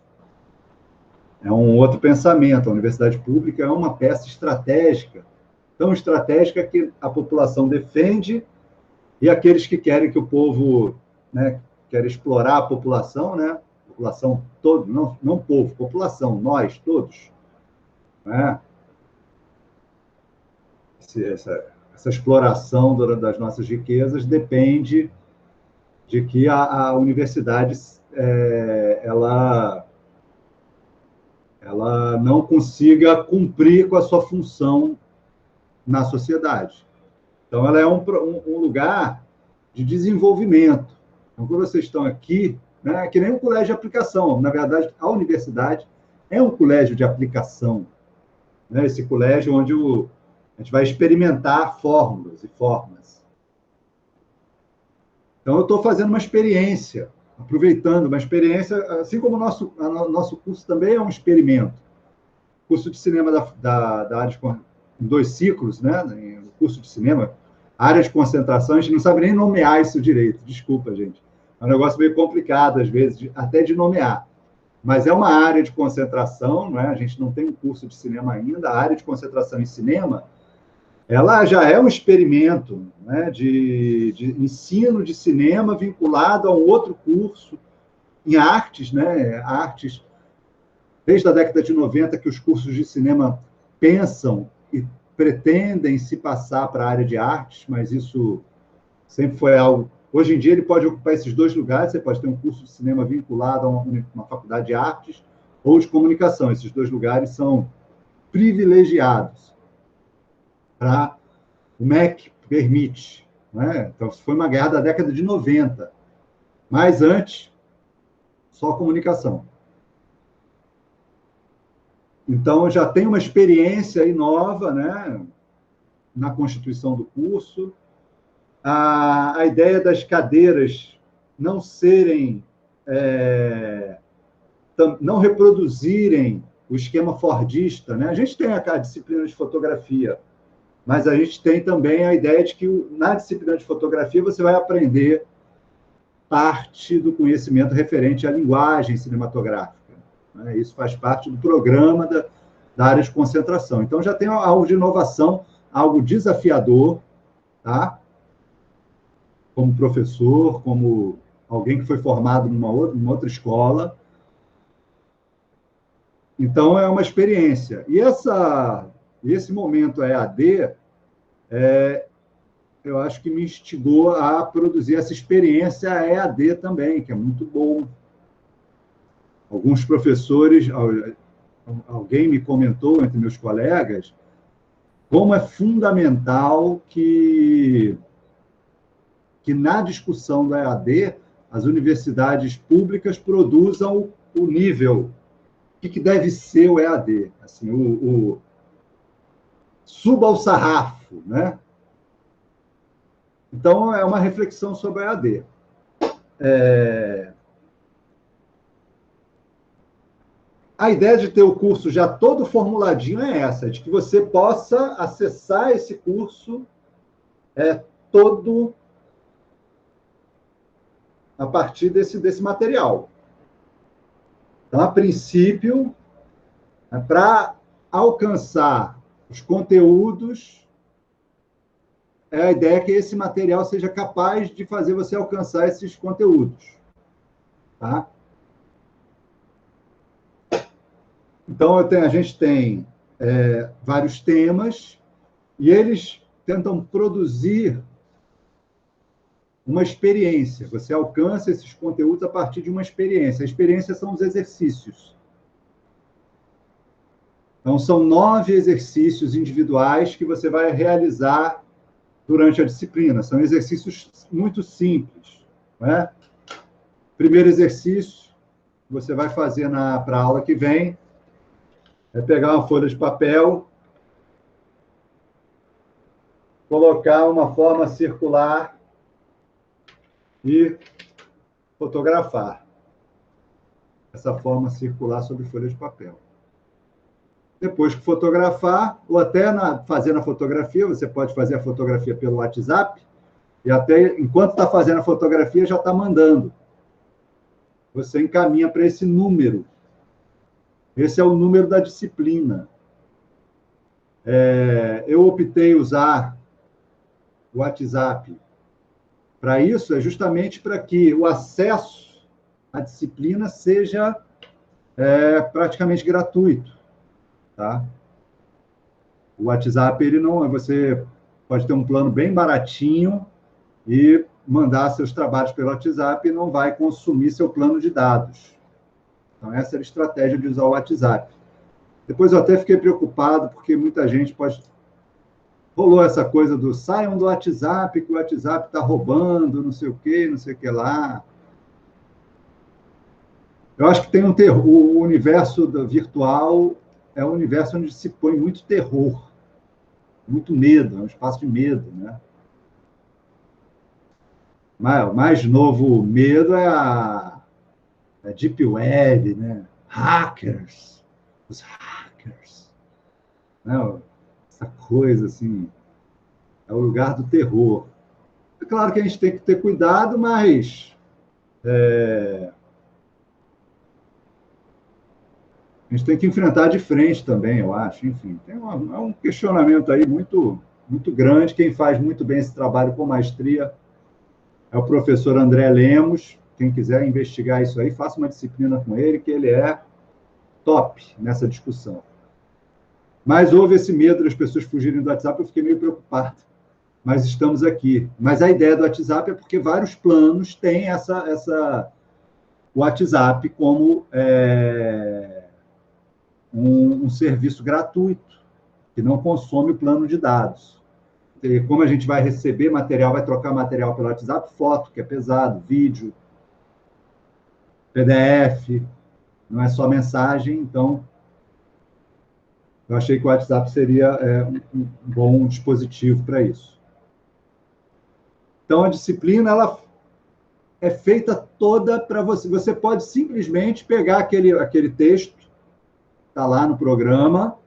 É um outro pensamento. A universidade pública é uma peça estratégica, tão estratégica que a população defende, e aqueles que querem que o povo, né, querem explorar a população, né? População todo, não povo, população, nós todos, né? Essa exploração das nossas riquezas depende de que a universidade ela não consiga cumprir com a sua função na sociedade. Então, ela é um lugar de desenvolvimento. Então, quando vocês estão aqui, né, é que nem um colégio de aplicação. Na verdade, a universidade é um colégio de aplicação, né? Esse colégio onde a gente vai experimentar fórmulas e formas. Então, eu estou fazendo uma experiência, aproveitando uma experiência, assim como o nosso curso também é um experimento. O curso de cinema da área em 2 ciclos, né? No curso de cinema, área de concentração, a gente não sabe nem nomear isso direito, desculpa, gente. É um negócio meio complicado, às vezes, até de nomear. Mas é uma área de concentração, não é? A gente não tem um curso de cinema ainda, a área de concentração em cinema, ela já é um experimento, né, de ensino de cinema vinculado a um outro curso em artes, né? Artes, desde a década de 90, que os cursos de cinema pensam e pretendem se passar para a área de artes, mas isso sempre foi algo... Hoje em dia, ele pode ocupar esses 2 lugares, você pode ter um curso de cinema vinculado a uma faculdade de artes ou de comunicação. Esses 2 lugares são privilegiados. O MEC permite, né? Então, foi uma guerra da década de 90. Mas antes, só comunicação. Então, já tem uma experiência aí nova, né, na constituição do curso. A ideia das cadeiras não serem, não reproduzirem o esquema fordista, né? A gente tem a disciplina de fotografia, mas a gente tem também a ideia de que na disciplina de fotografia você vai aprender parte do conhecimento referente à linguagem cinematográfica, né? Isso faz parte do programa da área de concentração. Então, já tem algo de inovação, algo desafiador, tá? Como professor, como alguém que foi formado numa outra escola. Então, é uma experiência. E esse momento EAD, eu acho que me instigou a produzir essa experiência EAD também, que é muito bom. Alguns professores, alguém me comentou entre meus colegas, como é fundamental que na discussão do EAD, as universidades públicas produzam o nível. O que deve ser o EAD? Assim, suba ao sarrafo, né? Então, é uma reflexão sobre o EAD. A ideia de ter o curso já todo formuladinho é essa, de que você possa acessar esse curso todo a partir desse material. Então, a princípio, para alcançar os conteúdos, a ideia é que esse material seja capaz de fazer você alcançar esses conteúdos. Tá? Então, a gente tem vários temas, e eles tentam produzir uma experiência. Você alcança esses conteúdos a partir de uma experiência. A experiência são os exercícios. Então, são 9 exercícios individuais que você vai realizar durante a disciplina. São exercícios muito simples, né? Primeiro exercício, você vai fazer para a aula que vem, É pegar uma folha de papel, colocar uma forma circular e fotografar essa forma circular sobre folha de papel. Depois que fotografar, ou até fazendo a fotografia, você pode fazer a fotografia pelo WhatsApp, e até enquanto está fazendo a fotografia, já está mandando. Você encaminha para esse número. Esse é o número da disciplina. Eu optei usar o WhatsApp para isso, justamente para que o acesso à disciplina seja praticamente gratuito. Tá? O WhatsApp, ele não, você pode ter um plano bem baratinho e mandar seus trabalhos pelo WhatsApp e não vai consumir seu plano de dados. Então, essa era a estratégia de usar o WhatsApp. Depois eu até fiquei preocupado, porque muita gente pode... Rolou essa coisa do saiam do WhatsApp, que o WhatsApp está roubando, não sei o que lá. Eu acho que tem um terror. O universo virtual é um universo onde se põe muito terror, muito medo, é um espaço de medo, né? O mais novo medo é a Deep Web, né? Hackers, os hackers. Né? Essa coisa, assim, é o lugar do terror. É claro que a gente tem que ter cuidado, mas a gente tem que enfrentar de frente também, eu acho. Enfim, é um questionamento aí muito, muito grande. Quem faz muito bem esse trabalho com maestria é o professor André Lemos. Quem quiser investigar isso aí, faça uma disciplina com ele, que ele é top nessa discussão. Mas houve esse medo das pessoas fugirem do WhatsApp, eu fiquei meio preocupado. Mas estamos aqui. Mas a ideia do WhatsApp é porque vários planos têm o WhatsApp como um serviço gratuito, que não consome o plano de dados. E como a gente vai receber material, vai trocar material pelo WhatsApp, foto, que é pesado, vídeo, PDF, não é só mensagem, então eu achei que o WhatsApp seria um bom dispositivo para isso. Então, a disciplina, ela é feita toda para você. Você pode simplesmente pegar aquele texto, está lá no programa,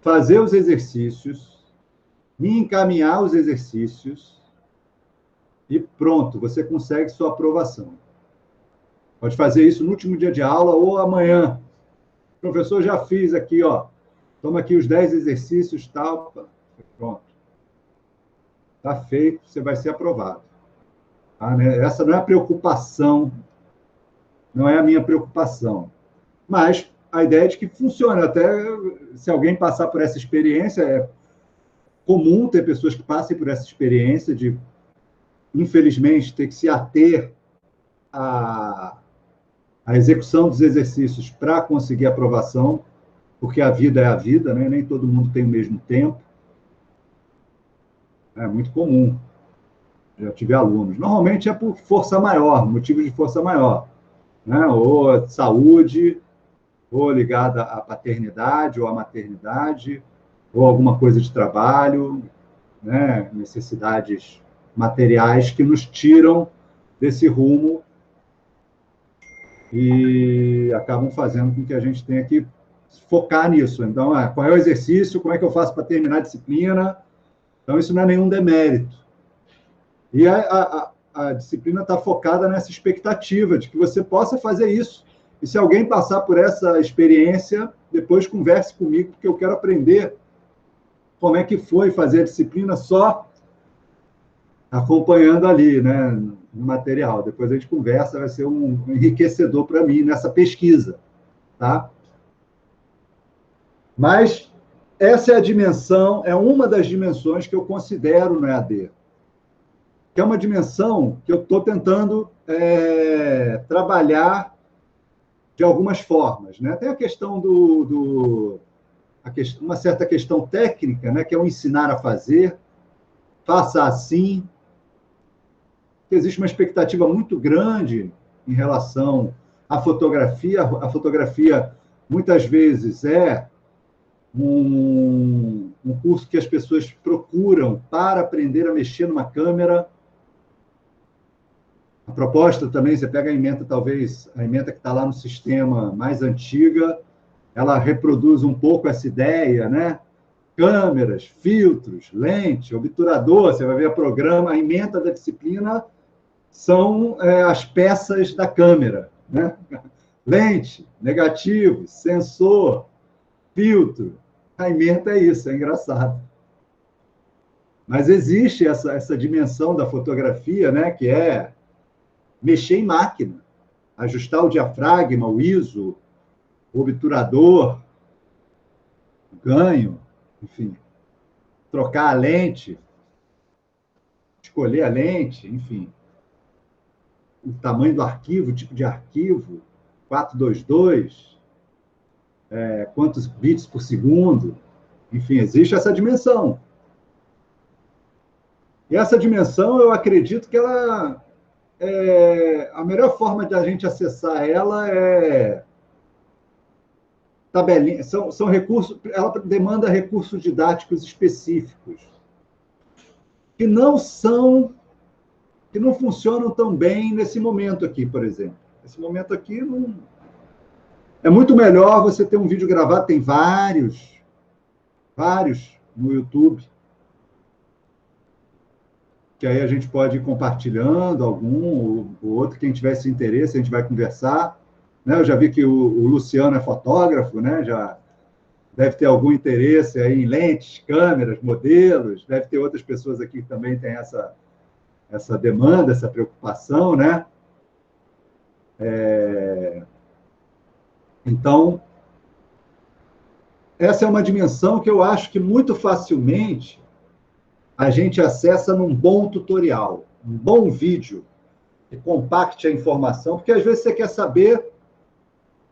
fazer os exercícios, me encaminhar os exercícios e pronto, você consegue sua aprovação. Pode fazer isso no último dia de aula ou amanhã. Professor, já fiz aqui, ó. Toma aqui os 10 exercícios, tal. Pronto. Está feito, você vai ser aprovado. Tá, né? Essa não é a preocupação, não é a minha preocupação. Mas a ideia é de que funciona. Até se alguém passar por essa experiência, é comum ter pessoas que passem por essa experiência de, infelizmente, ter que se ater à execução dos exercícios para conseguir aprovação, porque a vida é a vida, né? Nem todo mundo tem o mesmo tempo. É muito comum. Já tive alunos. Normalmente é por força maior, motivo de força maior, né? Ou saúde, ou ligada à paternidade, ou à maternidade, ou alguma coisa de trabalho, né? Necessidades materiais que nos tiram desse rumo e acabam fazendo com que a gente tenha que focar nisso. Então, qual é o exercício, como é que eu faço para terminar a disciplina? Então, isso não é nenhum demérito. E a disciplina está focada nessa expectativa de que você possa fazer isso. E se alguém passar por essa experiência, depois converse comigo, porque eu quero aprender como é que foi fazer a disciplina só acompanhando ali, né, no material. Depois a gente conversa, vai ser um enriquecedor para mim nessa pesquisa, tá? Mas essa é a dimensão, é uma das dimensões que eu considero no EAD, que é uma dimensão que eu estou tentando trabalhar de algumas formas, né? Tem a questão uma certa questão técnica, né, que é o ensinar a fazer, faça assim. Existe uma expectativa muito grande em relação à fotografia. A fotografia, muitas vezes, é um curso que as pessoas procuram para aprender a mexer numa câmera. A proposta também, você pega a ementa, talvez, a ementa que está lá no sistema mais antiga, ela reproduz um pouco essa ideia, né? Câmeras, filtros, lente, obturador, você vai ver a programa, a ementa da disciplina são as peças da câmera, né? Lente, negativo, sensor, filtro. A ementa é isso, é engraçado. Mas existe essa dimensão da fotografia, né, que é mexer em máquina, ajustar o diafragma, o ISO, o obturador, o ganho, enfim, trocar a lente, escolher a lente, enfim, o tamanho do arquivo, o tipo de arquivo, 422, quantos bits por segundo, enfim, existe essa dimensão. E essa dimensão, eu acredito que ela a melhor forma de a gente acessar ela é tabelinha, são recursos, ela demanda recursos didáticos específicos que não funcionam tão bem nesse momento aqui, por exemplo. Nesse momento aqui não é muito melhor você ter um vídeo gravado, tem vários no YouTube, que aí a gente pode ir compartilhando algum ou outro, quem tivesse interesse, a gente vai conversar. Né? Eu já vi que o Luciano é fotógrafo, né? Já deve ter algum interesse aí em lentes, câmeras, modelos, deve ter outras pessoas aqui que também têm essa demanda, essa preocupação, né? Então, essa é uma dimensão que eu acho que muito facilmente a gente acessa num bom tutorial, um bom vídeo que compacte a informação, porque às vezes você quer saber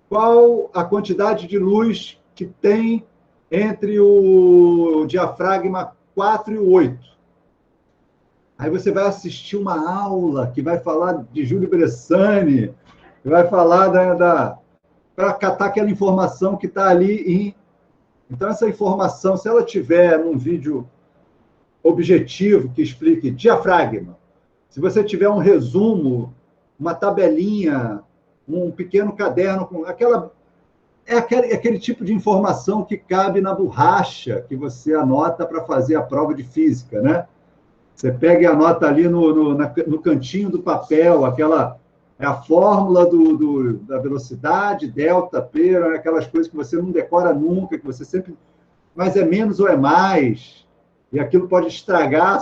qual a quantidade de luz que tem entre o diafragma 4 e o 8. Aí você vai assistir uma aula que vai falar de Júlio Bressani, que vai falar para catar aquela informação que está ali. Então, essa informação, se ela tiver num vídeo objetivo que explique diafragma, se você tiver um resumo, uma tabelinha, um pequeno caderno, com aquele tipo de informação que cabe na borracha que você anota para fazer a prova de física, né? Você pega e anota ali no cantinho do papel, é a fórmula da velocidade, delta, P, aquelas coisas que você não decora nunca, que você sempre... Mas é menos ou é mais, e aquilo pode estragar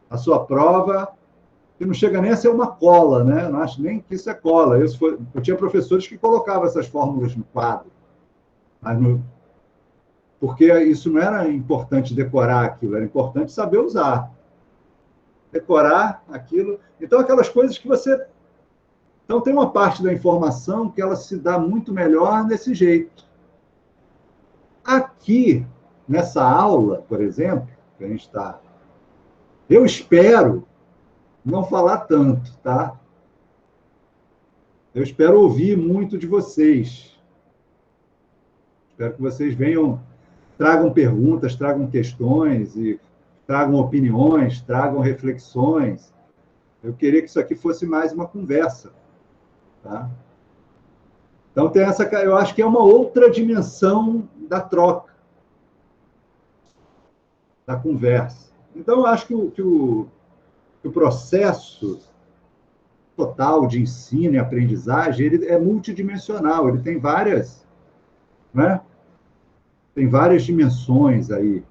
a sua prova, que não chega nem a ser uma cola, né? Eu não acho nem que isso é cola. Eu tinha professores que colocavam essas fórmulas no quadro, porque isso não era importante decorar aquilo, era importante saber usar. Decorar aquilo. Então, aquelas coisas que você... Então, tem uma parte da informação que ela se dá muito melhor desse jeito. Aqui, nessa aula, por exemplo, que a gente está... Eu espero não falar tanto, tá? Eu espero ouvir muito de vocês. Espero que vocês tragam perguntas, tragam questões, e tragam opiniões, tragam reflexões. Eu queria que isso aqui fosse mais uma conversa, tá? Então, eu acho que é uma outra dimensão da troca, da conversa. Então, eu acho que o processo total de ensino e aprendizagem ele é multidimensional, ele tem várias, né? Tem várias dimensões aí.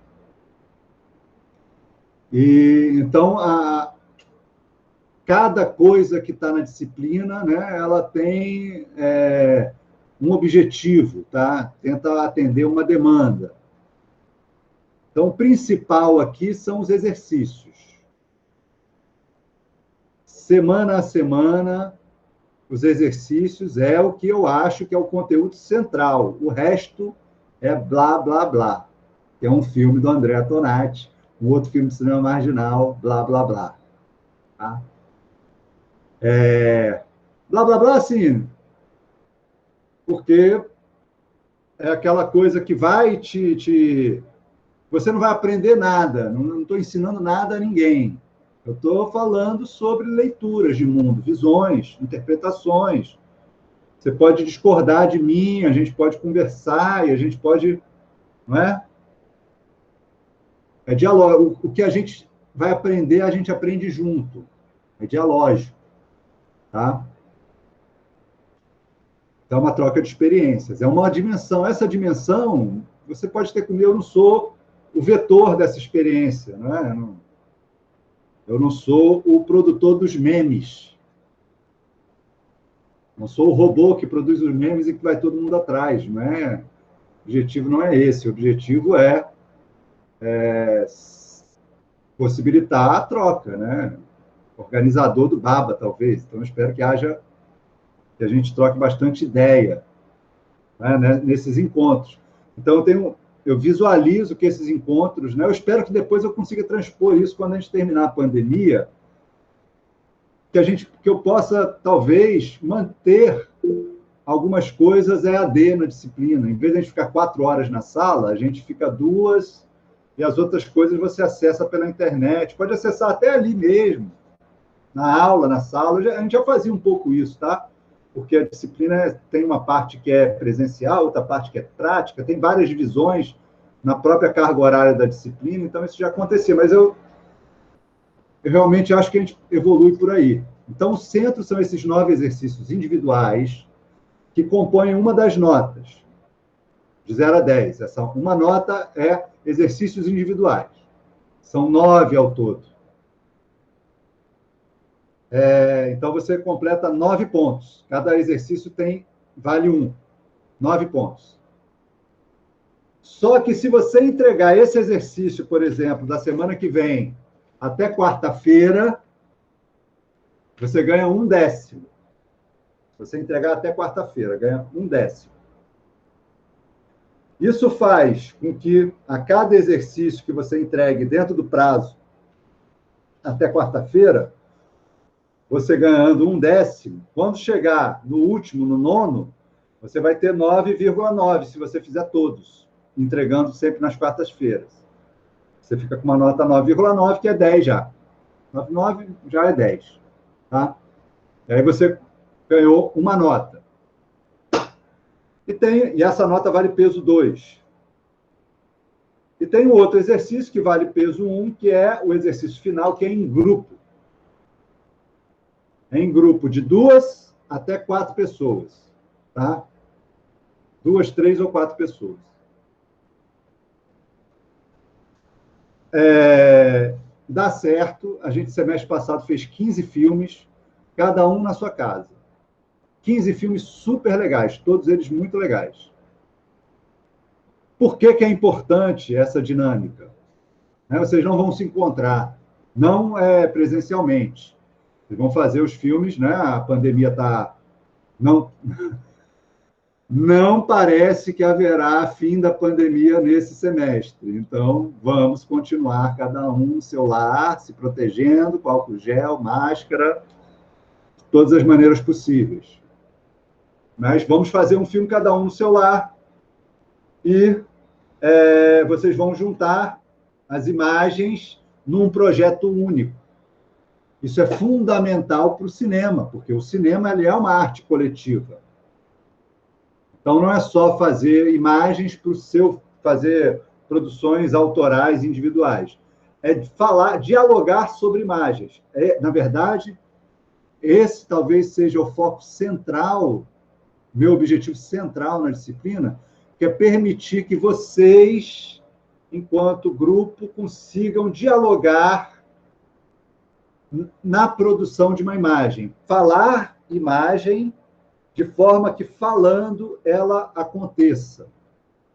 E então cada coisa que está na disciplina, né, ela tem um objetivo, tá? Tenta atender uma demanda. Então, o principal aqui são os exercícios. Semana a semana, os exercícios é o que eu acho que é o conteúdo central. O resto é blá, blá, blá. Que é um filme do André Tonati, um outro filme de cinema marginal, blá, blá, blá. Tá? Blá, blá, blá, assim, porque é aquela coisa que vai Você não vai aprender nada, não estou ensinando nada a ninguém. Eu estou falando sobre leituras de mundo, visões, interpretações. Você pode discordar de mim, a gente pode conversar e a gente pode... Não é? É diálogo. O que a gente vai aprender, a gente aprende junto. É dialógico. Tá? É uma troca de experiências. É uma dimensão. Essa dimensão, você pode ter comigo, eu não sou o vetor dessa experiência. Não é? Eu não sou o produtor dos memes. Não sou o robô que produz os memes e que vai todo mundo atrás. Não é? O objetivo não é esse. O objetivo é possibilitar a troca, né? Organizador do Baba, talvez. Então, eu espero que a gente troque bastante ideia, né, nesses encontros. Então, eu visualizo que esses encontros, né, eu espero que depois eu consiga transpor isso quando a gente terminar a pandemia, que eu possa, talvez, manter algumas coisas EAD na disciplina. Em vez de a gente ficar 4 horas na sala, a gente fica 2, e as outras coisas você acessa pela internet. Pode acessar até ali mesmo, na aula, na sala. A gente já fazia um pouco isso, tá? Porque a disciplina tem uma parte que é presencial, outra parte que é prática, tem várias divisões na própria carga horária da disciplina, então isso já acontecia, mas eu realmente acho que a gente evolui por aí. Então, o centro são esses 9 exercícios individuais que compõem uma das notas, de 0 a 10. Uma nota é exercícios individuais. São 9 ao todo. Então, você completa 9 pontos. Cada exercício vale 1. 9 pontos. Só que se você entregar esse exercício, por exemplo, da semana que vem até quarta-feira, você ganha 1/10. Se você entregar até quarta-feira, ganha 1/10. Isso faz com que a cada exercício que você entregue dentro do prazo até quarta-feira, você ganhando 1/10, quando chegar no último, no 9º, você vai ter 9,9 se você fizer todos, entregando sempre nas quartas-feiras. Você fica com uma nota 9,9, que é 10 já. 9,9 já é 10. Tá? E aí você ganhou uma nota. E essa nota vale peso 2. E tem um outro exercício que vale peso 1, que é o exercício final, que é em grupo. É em grupo de 2 até 4 pessoas. Tá? 2, 3 ou 4 pessoas. Dá certo. A gente, semestre passado, fez 15 filmes, cada um na sua casa. 15 filmes super legais, todos eles muito legais. Por que é importante essa dinâmica? Vocês não vão se encontrar, não presencialmente. Vocês vão fazer os filmes, né? A pandemia está... Não parece que haverá fim da pandemia nesse semestre. Então, vamos continuar, cada um no seu lar, se protegendo, com álcool gel, máscara, de todas as maneiras possíveis. Mas vamos fazer um filme, cada um no seu lar, e vocês vão juntar as imagens num projeto único. Isso é fundamental para o cinema, porque o cinema ele é uma arte coletiva. Então, não é só fazer imagens para fazer produções autorais individuais. É dialogar sobre imagens. Na verdade, esse talvez seja o foco central, meu objetivo central na disciplina, que é permitir que vocês, enquanto grupo, consigam dialogar na produção de uma imagem. Falar imagem de forma que, falando, ela aconteça,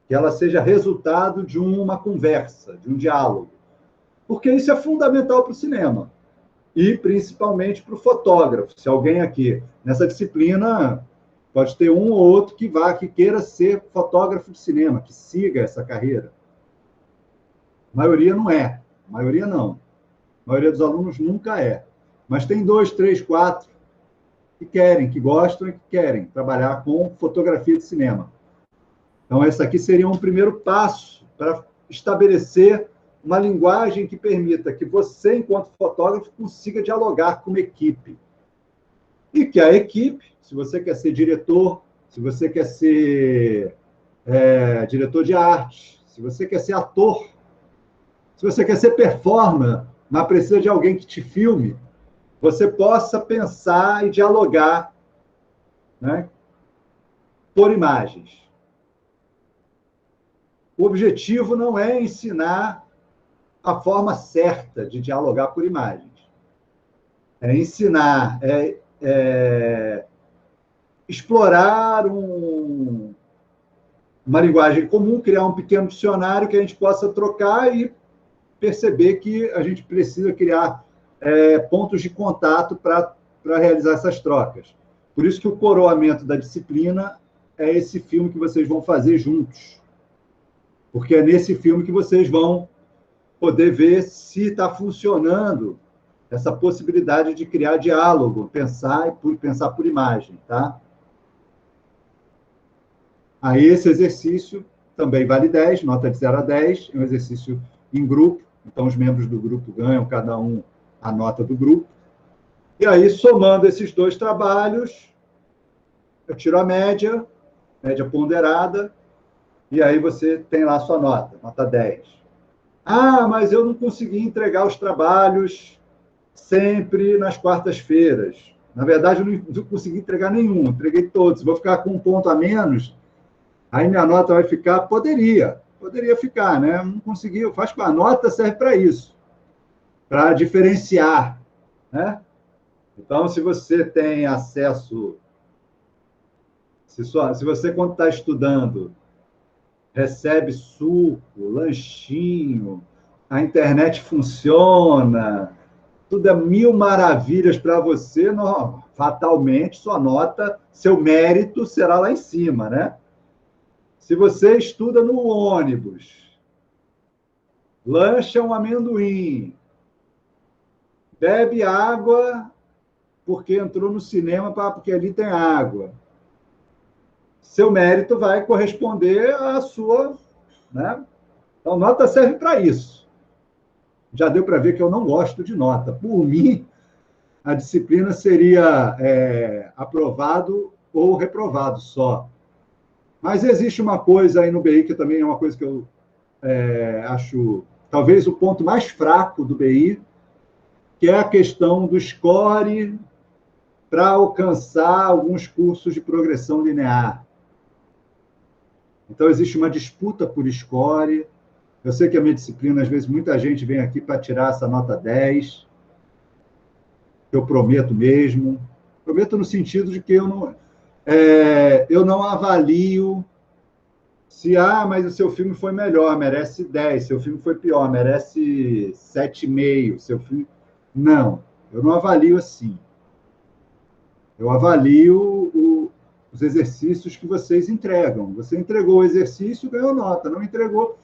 que ela seja resultado de uma conversa, de um diálogo. Porque isso é fundamental para o cinema, e principalmente para o fotógrafo. Se alguém aqui, nessa disciplina, pode ter um ou outro que queira ser fotógrafo de cinema, que siga essa carreira. A maioria não é, a maioria não. A maioria dos alunos nunca é. Mas tem 2, 3, 4 que querem, que gostam e que querem trabalhar com fotografia de cinema. Então, esse aqui seria um primeiro passo para estabelecer uma linguagem que permita que você, enquanto fotógrafo, consiga dialogar com uma equipe. E que a equipe, se você quer ser diretor, se você quer ser diretor de arte, se você quer ser ator, se você quer ser performer, mas precisa de alguém que te filme, você possa pensar e dialogar, né, por imagens. O objetivo não é ensinar a forma certa de dialogar por imagens. É ensinar, explorar uma linguagem comum, criar um pequeno dicionário que a gente possa trocar e perceber que a gente precisa criar pontos de contato para realizar essas trocas. Por isso que o coroamento da disciplina é esse filme que vocês vão fazer juntos. Porque é nesse filme que vocês vão poder ver se está funcionando essa possibilidade de criar diálogo, pensar por imagem, tá? Aí esse exercício também vale 10, nota de 0 a 10, é um exercício em grupo, então os membros do grupo ganham cada um a nota do grupo. E aí, somando esses dois trabalhos, eu tiro a média ponderada, e aí você tem lá a sua nota 10. Ah, mas eu não consegui entregar os trabalhos sempre nas quartas-feiras. Na verdade, eu não consegui entregar nenhum, entreguei todos. Vou ficar com um ponto a menos, aí minha nota vai ficar... Poderia ficar, né? Não consegui, a nota serve para isso, para diferenciar, né? Então, se você tem acesso... Se você, quando está estudando, recebe suco, lanchinho, a internet funciona, tudo é mil maravilhas para você, não, fatalmente sua nota, seu mérito será lá em cima, né? Se você estuda no ônibus, lancha um amendoim, bebe água porque entrou no cinema porque ali tem água, seu mérito vai corresponder à sua, né? Então, nota serve para isso. Já deu para ver que eu não gosto de nota. Por mim, a disciplina seria aprovado ou reprovado só. Mas existe uma coisa aí no BI, que também é uma coisa que eu acho talvez o ponto mais fraco do BI, que é a questão do score para alcançar alguns cursos de progressão linear. Então, existe uma disputa por score. Eu sei que a minha disciplina, às vezes, muita gente vem aqui para tirar essa nota 10. Eu prometo mesmo. Prometo no sentido de que eu não avalio se, mas o seu filme foi melhor, merece 10. Seu filme foi pior, merece 7,5. Seu filme... Não, eu não avalio assim. Eu avalio os exercícios que vocês entregam. Você entregou o exercício, ganhou nota. Não entregou,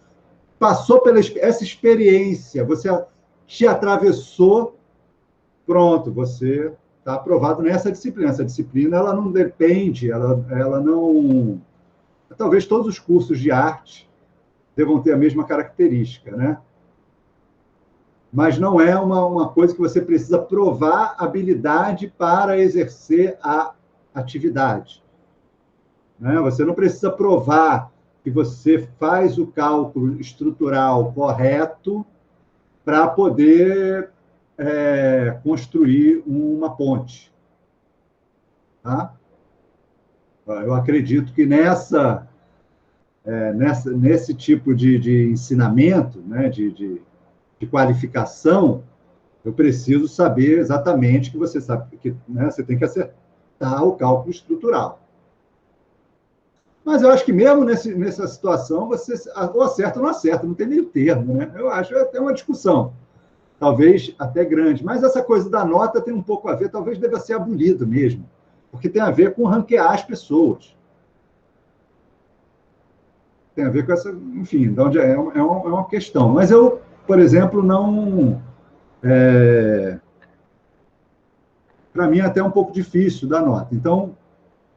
passou pela essa experiência, você te atravessou, pronto, você está aprovado nessa disciplina. Essa disciplina, ela não depende, ela não... Talvez todos os cursos de arte devam ter a mesma característica, né? Mas não é uma coisa que você precisa provar habilidade para exercer a atividade. Né? Você não precisa provar que você faz o cálculo estrutural correto para poder construir uma ponte. Tá? Eu acredito que nesse tipo de ensinamento, né, de qualificação, eu preciso saber exatamente que você sabe que, né, você tem que acertar o cálculo estrutural. Mas eu acho que mesmo nessa situação, você ou acerta ou não acerta, não tem meio termo, né? Eu acho até uma discussão, talvez até grande, mas essa coisa da nota tem um pouco a ver, talvez deva ser abolido mesmo, porque tem a ver com ranquear as pessoas. Tem a ver com essa, enfim, então é uma questão. Mas eu, por exemplo, não... para mim é até um pouco difícil dar nota. Então,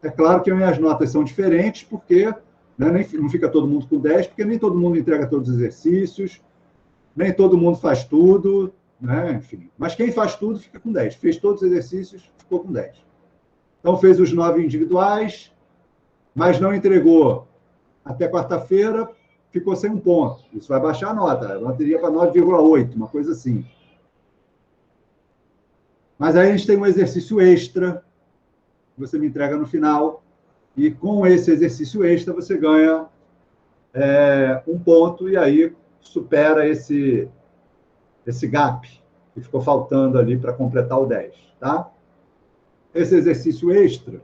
é claro que minhas notas são diferentes, porque né? Não fica todo mundo com 10, porque nem todo mundo entrega todos os exercícios, nem todo mundo faz tudo, né? Enfim. Mas quem faz tudo fica com 10. Fez todos os exercícios, ficou com 10. Então, fez os 9 individuais, mas não entregou até quarta-feira, ficou sem um ponto. Isso vai baixar a nota. A nota iria para 9,8, uma coisa assim. Mas aí a gente tem um exercício extra, que você me entrega no final, e com esse exercício extra você ganha um ponto, e aí supera esse gap que ficou faltando ali para completar o 10, tá? Esse exercício extra,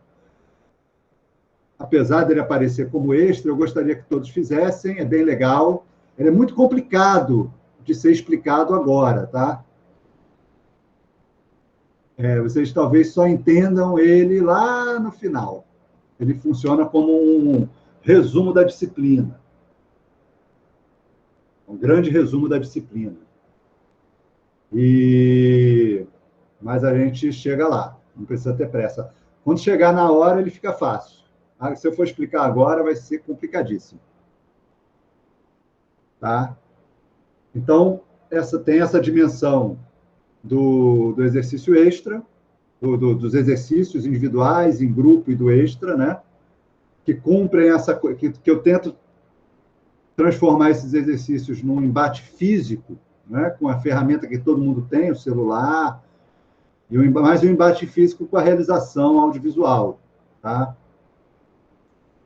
apesar dele aparecer como extra, eu gostaria que todos fizessem, é bem legal. Ele é muito complicado de ser explicado agora, tá? Vocês talvez só entendam ele lá no final. Ele funciona como um resumo da disciplina. Um grande resumo da disciplina. Mas a gente chega lá, não precisa ter pressa. Quando chegar na hora, ele fica fácil. Se eu for explicar agora, vai ser complicadíssimo. Tá? Então, tem essa dimensão do exercício extra, dos exercícios individuais, em grupo e do extra, né? Que cumprem que eu tento transformar esses exercícios num embate físico, né? Com a ferramenta que todo mundo tem, o celular, mais um embate físico com a realização audiovisual, tá?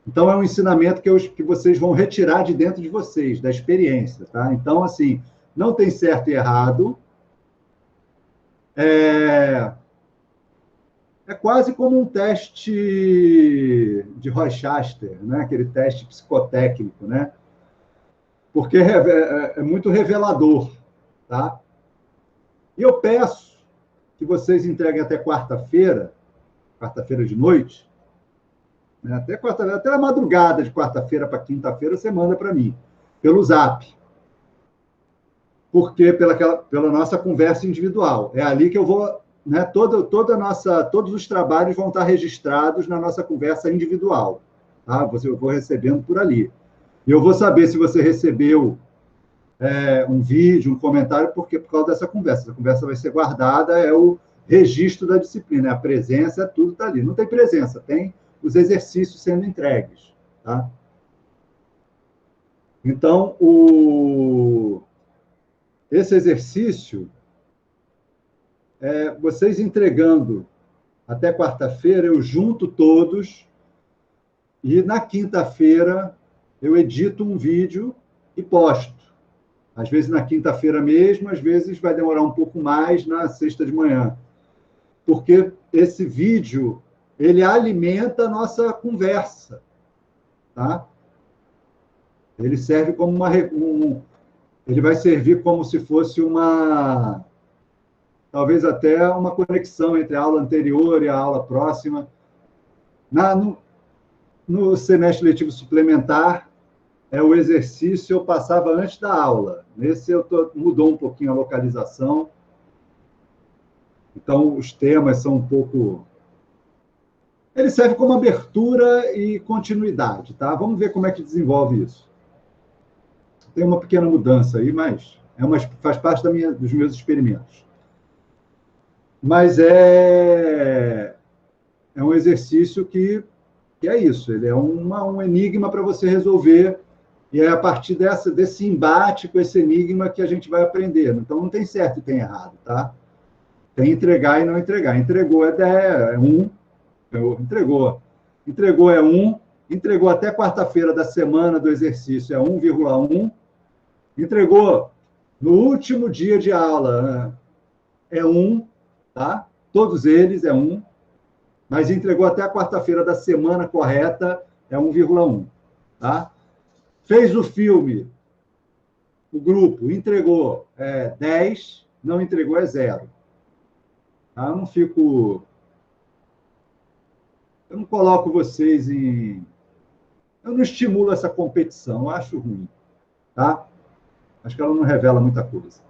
Então, é um ensinamento que vocês vão retirar de dentro de vocês, da experiência, tá? Então, assim, não tem certo e errado. É quase como um teste de Rorschach, né? Aquele teste psicotécnico, né? Porque é muito revelador, tá? E eu peço que vocês entreguem até quarta-feira de noite, né? Até a madrugada de quarta-feira para quinta-feira você manda para mim, pelo Zap. Porque pela nossa conversa individual. É ali que eu vou, né? Todos os trabalhos vão estar registrados na nossa conversa individual, tá? Eu vou recebendo por ali. E eu vou saber se você recebeu um vídeo, um comentário, por causa dessa conversa. Essa conversa vai ser guardada, é o registro da disciplina, a presença, tudo está ali. Não tem presença, tem os exercícios sendo entregues, tá? Então, esse exercício, vocês entregando até quarta-feira, eu junto todos, e na quinta-feira eu edito um vídeo e posto. Às vezes na quinta-feira mesmo, às vezes vai demorar um pouco mais na sexta de manhã. Porque esse vídeo, ele alimenta a nossa conversa, tá? Ele serve como ele vai servir como se fosse talvez até uma conexão entre a aula anterior e a aula próxima. No semestre letivo suplementar, o exercício eu passava antes da aula. Nesse mudou um pouquinho a localização. Então, os temas são um pouco... Ele serve como abertura e continuidade, tá? Vamos ver como é que desenvolve isso. Tem uma pequena mudança aí, mas faz parte dos meus experimentos. Mas é um exercício que é isso, ele é um enigma para você resolver, e é a partir desse embate com esse enigma que a gente vai aprender. Então, não tem certo e tem errado, tá? Tem entregar e não entregar. Entregou é 1, entregou. Entregou é 1, entregou até quarta-feira da semana do exercício é 1,1, entregou no último dia de aula é 1, tá? Todos eles é 1, mas entregou até a quarta-feira da semana correta é 1,1, tá? Fez o filme, o grupo entregou 10, não entregou é 0. Tá? Eu não coloco vocês eu não estimulo essa competição, eu acho ruim, tá? Acho que ela não revela muita coisa.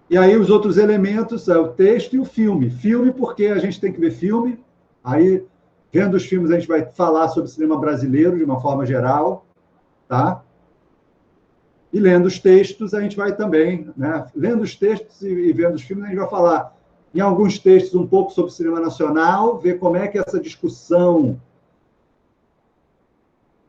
E aí os outros elementos é o texto e o filme. Filme porque a gente tem que ver filme, aí Vendo os filmes, a gente vai falar sobre cinema brasileiro de uma forma geral, tá? E lendo os textos, a gente vai também, né? Lendo os textos e vendo os filmes, a gente vai falar, em alguns textos, um pouco sobre cinema nacional, ver como é que essa discussão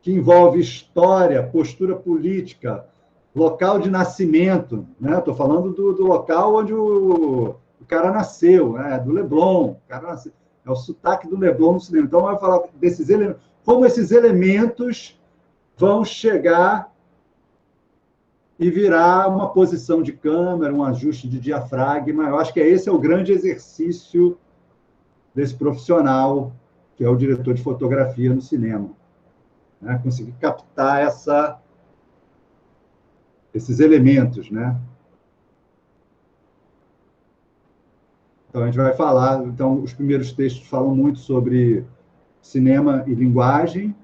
que envolve história, postura política, local de nascimento, né? Estou falando do local onde o cara nasceu, né? Do Leblon. O cara nasceu. É o sotaque do Leblon no cinema. Então, vai falar desses elementos, como esses elementos vão chegar e virar uma posição de câmera, um ajuste de diafragma. Eu acho que esse é o grande exercício desse profissional, que é o diretor de fotografia no cinema. Né? Conseguir captar esses elementos, né? Então, a gente vai falar... Então, os primeiros textos falam muito sobre cinema e linguagem,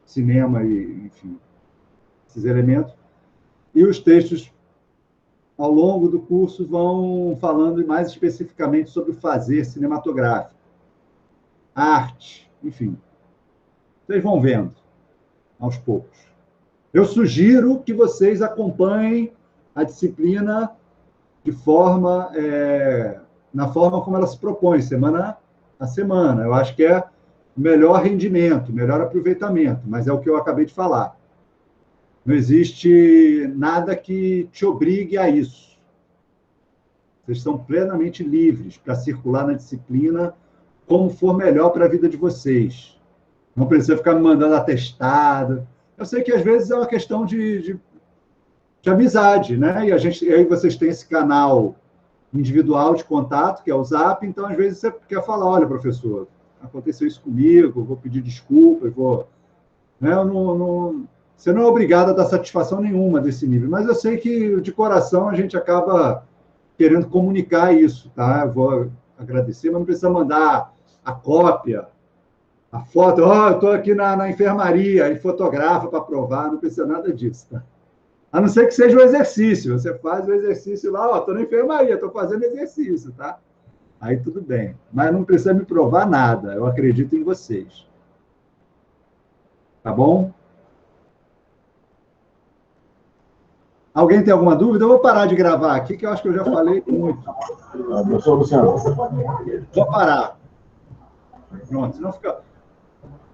cinema e, enfim, esses elementos. E os textos, ao longo do curso, vão falando mais especificamente sobre o fazer cinematográfico, arte, enfim. Vocês vão vendo, aos poucos. Eu sugiro que vocês acompanhem a disciplina de forma, na forma como ela se propõe, semana a semana. Eu acho que é melhor rendimento, melhor aproveitamento, mas é o que eu acabei de falar. Não existe nada que te obrigue a isso. Vocês são plenamente livres para circular na disciplina como for melhor para a vida de vocês. Não precisa ficar me mandando atestado. Eu sei que, às vezes, é uma questão de amizade, né? E aí vocês têm esse canal individual de contato, que é o Zap, então, às vezes, você quer falar, olha, professor, aconteceu isso comigo, vou pedir desculpa, vou... Né? Você não é obrigado a dar satisfação nenhuma desse nível, mas eu sei que, de coração, a gente acaba querendo comunicar isso, tá? Eu vou agradecer, mas não precisa mandar a cópia, a foto, eu estou aqui na enfermaria, e fotografa para provar, não precisa nada disso, tá? A não ser que seja um exercício, você faz o exercício lá, estou na enfermaria, estou fazendo exercício, tá? Aí tudo bem, mas não precisa me provar nada, eu acredito em vocês. Tá bom? Alguém tem alguma dúvida? Eu vou parar de gravar aqui, que eu acho que eu já falei muito. Professor Luciano. Vou parar. Pronto, senão fica...